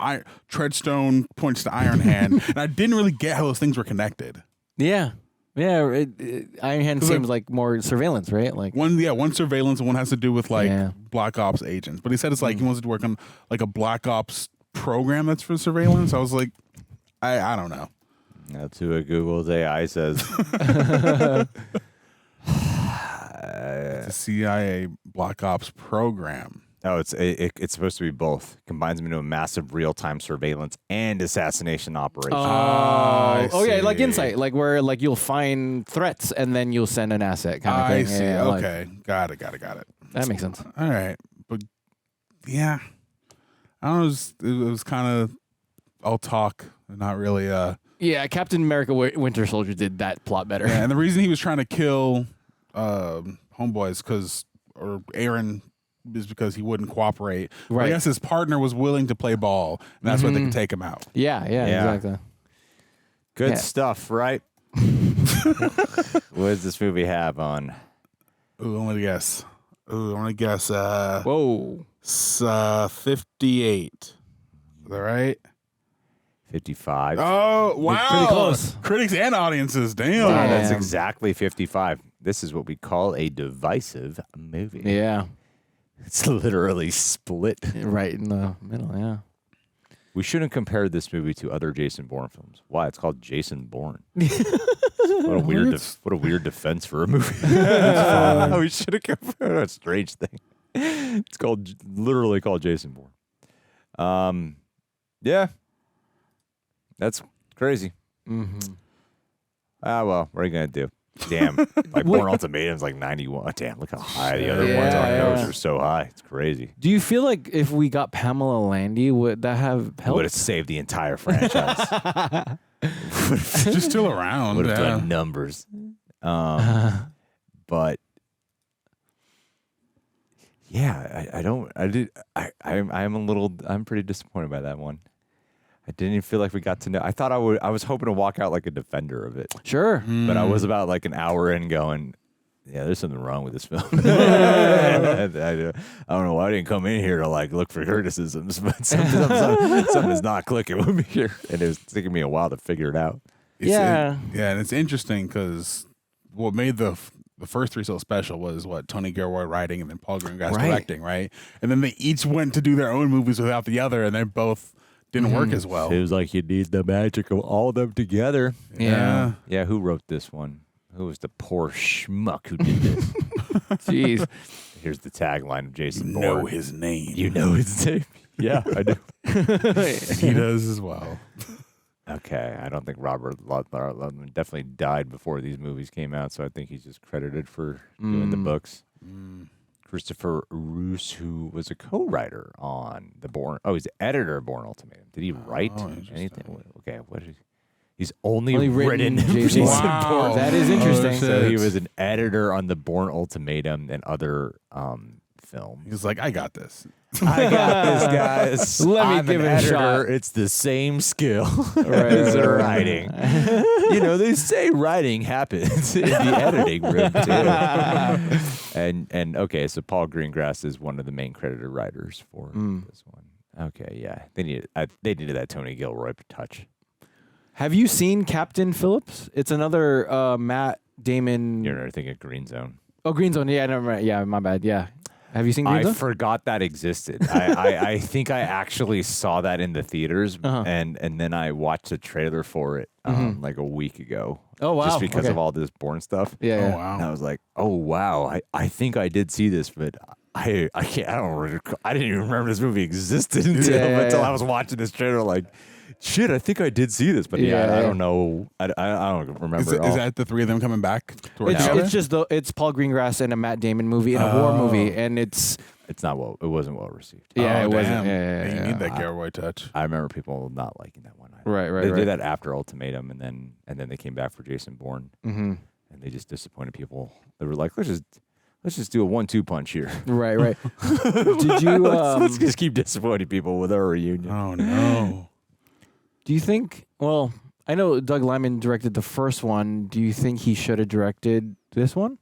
Treadstone points to Iron Hand, and I didn't really get how those things were connected. Yeah. Iron Hand seems like more surveillance, right? Like one surveillance, and one has to do with like Black Ops agents. But he said it's like he wants to work on like a Black Ops program that's for surveillance. I was like, I don't know. That's who Google's AI says. The CIA Black Ops program. Oh, it's supposed to be both. Combines them into a massive real-time surveillance and assassination operation. Yeah, like Insight, like where like you'll find threats and then you'll send an asset kind of thing. I see. Yeah, okay, got it. That makes sense. All right, but yeah, I don't know. It was kind of all talk, not really. Yeah, Captain America Winter Soldier did that plot better. Yeah, and the reason he was trying to kill Homeboys or Aaron is because he wouldn't cooperate. Right. I guess his partner was willing to play ball, and that's why they could take him out. Yeah, exactly. Good stuff, right? What does this movie have on? Ooh, I want to guess. Whoa. 58. Is that right? 55. Oh, wow. Pretty close. Critics and audiences. Damn. Wow, that's exactly 55. This is what we call a divisive movie. Yeah. It's literally split. Right in the middle, yeah. We shouldn't compare this movie to other Jason Bourne films. Why? It's called Jason Bourne. What a weird defense for a movie. We should have compared a strange thing. It's literally called Jason Bourne. Yeah. That's crazy. Mm-hmm. Well, what are you going to do? Damn. Like Bourne Ultimatum's like 91. Damn, look how high the other ones are. Those are so high. It's crazy. Do you feel like if we got Pamela Landy, would that have helped? Would have saved the entire franchise. Just still around. Would have done numbers. But yeah, I'm pretty disappointed by that one. I didn't even feel like we got to know. I was hoping to walk out like a defender of it. Sure. But I was about like an hour in going, yeah, there's something wrong with this film. I don't know why I didn't come in here to like look for criticisms, but something is not clicking with me here. And it was taking me a while to figure it out. And it's interesting because what made the first three so special was Tony Gilroy writing and then Paul Greengrass directing, right? And then they each went to do their own movies without the other, and they both didn't work as well. It was like you need the magic of all of them together. Yeah. Yeah, who wrote this one? Who was the poor schmuck who did this? Jeez. Here's the tagline of Jason Bourne. You know his name. You know his name? Yeah, I do. He does as well. Okay, I don't think Robert Ludlum definitely died before these movies came out, so I think he's just credited for doing the books. Christopher Rouse, who was a co-writer on the Bourne. Oh, he's the editor of Bourne Ultimatum. Did he write anything? Okay, what is? He's only written Jason Bourne. That is interesting. So he was an editor on the Bourne Ultimatum and other films. He was like, I got this. I got this, guys. Let me give it a shot. It's the same skill as writing. They say writing happens in the editing room too. And okay, so Paul Greengrass is one of the main credited writers for this one. Okay, yeah, they needed that Tony Gilroy touch. Have you seen Captain Phillips? It's another Matt Damon. You're thinking Green Zone. Oh, Green Zone. Yeah, never mind. Yeah, my bad. Yeah. Have you seen Green Zone? I forgot that existed. I think I actually saw that in the theaters, and then I watched a trailer for it like a week ago. Oh, wow. Just because Okay. of all this Bourne stuff. Yeah, yeah. Oh, wow. And I was like, oh wow, I think I did see this, but I can't. I didn't even remember this movie existed until I was watching this trailer. Like, shit, I think I did see this, but I don't know. I don't remember. Is that the three of them coming back? To work It's, together? it's just it's Paul Greengrass and a Matt Damon movie and a war movie, and it's not it wasn't well received. Yeah, Oh, it wasn't. damn. Yeah, You need that Garrow touch. I remember people not liking that one. Right. They did that after Ultimatum, and then they came back for Jason Bourne, Mm-hmm. and they just disappointed people. They were like, let's just do a 1-2 punch here. Right. Did you? Let's just keep disappointing people with our reunion. Oh no. Do you think? Well, I know Doug Liman directed the first one. Do you think he should have directed this one?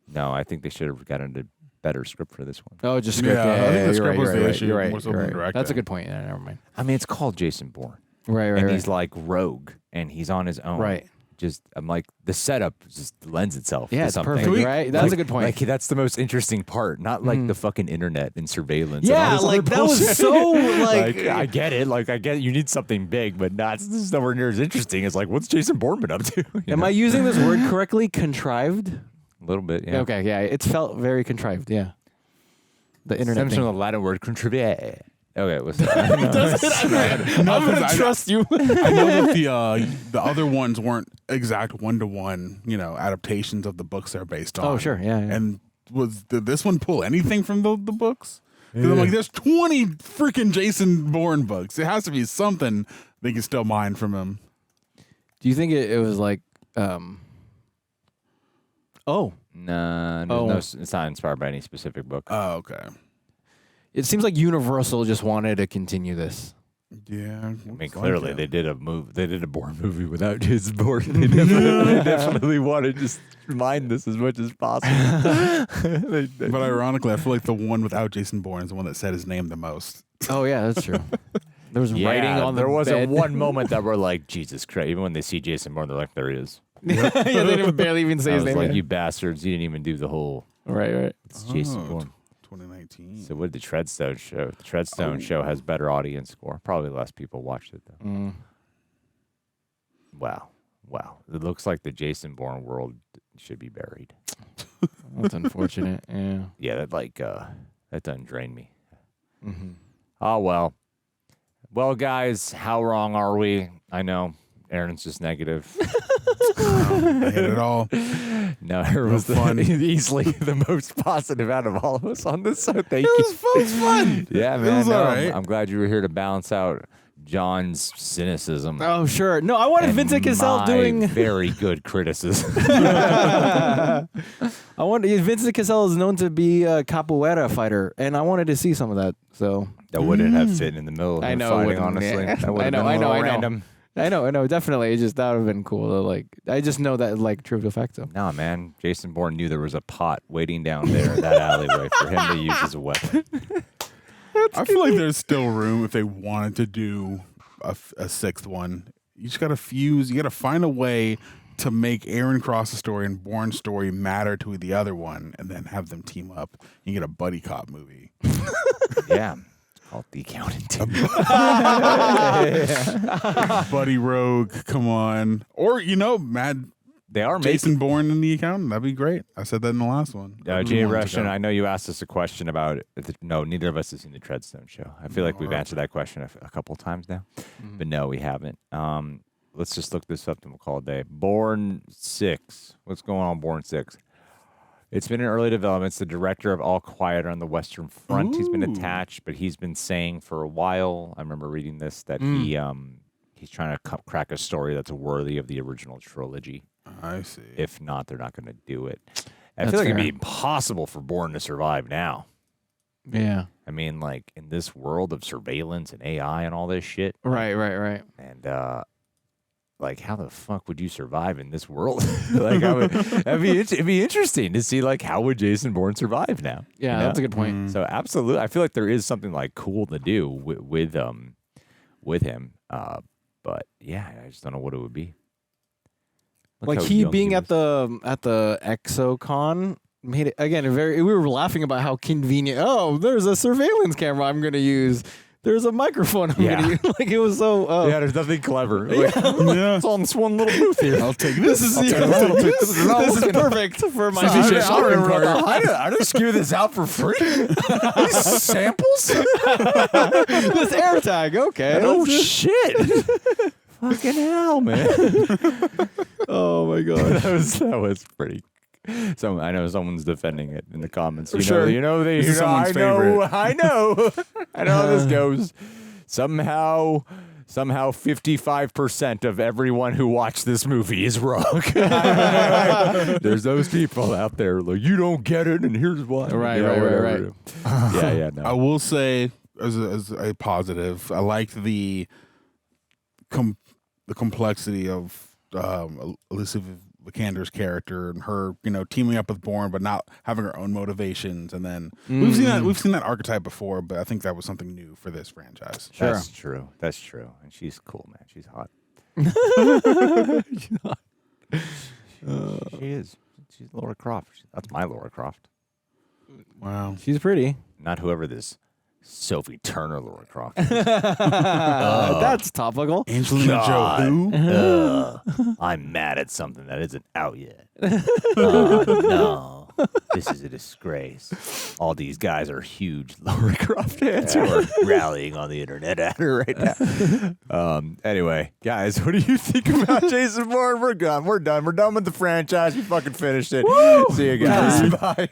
No, I think they should have gotten a better script for this one. Oh, just script. Yeah, I think the script was the issue. You're right. More so You're than right. directing. That's a good point. Yeah, never mind. I mean, it's called Jason Bourne. Right. And he's like rogue, and he's on his own. Right. I'm like, the setup just lends itself Yeah, to it's something. perfect, right? That's a good point. Like, that's the most interesting part, not like the fucking internet and surveillance. Yeah, and all this like, other that was bullshit. so, like- I get it. Like, I get it. You need something big, but this is nowhere near as interesting. It's like, what's Jason Bourne been up to? Am I using this word correctly? Contrived? A little bit, yeah. Okay, yeah. It felt very contrived, yeah. The internet Stems thing. from the Latin word contrivere. Okay, what's that? I'm gonna trust you. I know that the other ones weren't exact 1-to-1, adaptations of the books they're based on. Oh, sure, yeah. And did this one pull anything from the books? Because I'm like, there's 20 freaking Jason Bourne books. It has to be something they can still mine from him. Do you think it was like, No, it's not inspired by any specific book. Oh, okay. It seems like Universal just wanted to continue this. Yeah, I mean, clearly they did a Bourne movie without Jason Bourne. They definitely wanted to just mine this as much as possible. But ironically, I feel like the one without Jason Bourne is the one that said his name the most. Oh yeah, that's true. There was writing on the there wasn't bed. one moment that we're like, Jesus Christ. Even when they see Jason Bourne, they're like, there he is. Yeah, they didn't barely even say I his was name. like, you bastards, you didn't even do the whole. Right. It's Jason Bourne. 2019. So what did the Treadstone show? The Treadstone show has better audience score. Probably less people watched it though. Wow. It looks like the Jason Bourne world should be buried. That's unfortunate. Yeah. Yeah, that doesn't drain me. Mm-hmm. Oh well. Well, guys, how wrong are we? I know Aaron's just negative. I hit it all. No, Aaron was easily the most positive out of all of us on this. So thank you. It was fun. Yeah, man. It was no, all right. I'm glad you were here to balance out John's cynicism. Oh sure. No, I wanted and Vincent Cassel my doing very good criticism. I wanted Vincent Cassel is known to be a capoeira fighter, and I wanted to see some of that. So that wouldn't have fit in the middle of I him know, fighting, wouldn't, honestly. yeah. That would I have know, been a I know, little I know. random. I know, definitely. It just that would have been cool. Like, I just know that like trivial fact though. No, man. Jason Bourne knew there was a pot waiting down there in that alleyway for him to use as a weapon. I feel like there's still room if they wanted to do a sixth one. You just got to fuse. You got to find a way to make Aaron Cross's story and Bourne's story matter to the other one, and then have them team up. You get a buddy cop movie. Yeah. Called The Accountant Team. Buddy Rogue, come on. Or, Mad They are Jason Bourne in The Accountant. That'd be great. I said that in the last one. Jay Russian, I know you asked us a question about no, neither of us has seen the Treadstone show. I feel like we've answered that question a couple times now. But no, we haven't. Let's just look this up and we'll call it a day. Bourne 6. What's going on, Bourne 6? It's been in early development. It's the director of All Quiet on the Western Front. He's been attached, but he's been saying for a while, I remember reading this, that he's trying to crack a story that's worthy of the original trilogy. I see. If not, they're not going to do it. I feel like it'd be impossible for Bourne to survive now. Yeah. I mean, like, in this world of surveillance and AI and all this shit. Right. And, like, how the fuck would you survive in this world? Like, it'd be interesting to see, like, how would Jason Bourne survive now? Yeah, that's a good point. So, absolutely. I feel like there is something, like, cool to do with him. But, yeah, I just don't know what it would be. Look Like how he young being he at the ExoCon made it again very. We were laughing about how convenient. Oh, there's a surveillance camera I'm going to use There's a microphone. I'm Yeah. gonna use. Like it was so. Yeah, there's nothing clever. Like, Yeah. it's on this one little booth here. I'll take this. This is I'll take yeah, that. this is perfect for my I vision. I just give this out for free. These samples? This air tag. Okay. Oh that's it. shit! Fucking hell, man! Oh my god. that was pretty. So I know someone's defending it in the comments. You Sure. know, you know, This is someone's I favorite. know how this goes. Somehow 55% of everyone who watched this movie is wrong. There's those people out there like, you don't get it, and here's why. Right. Yeah. No. I will say, as a positive, I liked the complexity of Alicia Vikander's character and her, teaming up with Bourne, but not having her own motivations. And then we've seen that archetype before, but I think that was something new for this franchise. Sure. That's true. And she's cool, man. She's hot. She's hot. She is. She's Laura Croft. That's my Laura Croft. Wow. She's pretty. Not whoever this Sophie Turner Laura Croft. That's topical. Angelina Jolie. I'm mad at something that isn't out yet. No. This is a disgrace. All these guys are huge Laura Croft fans who are rallying on the internet at her right now. Anyway, guys, what do you think about Jason Bourne? We're done. We're done with the franchise. We fucking finished it. See you guys. Bye.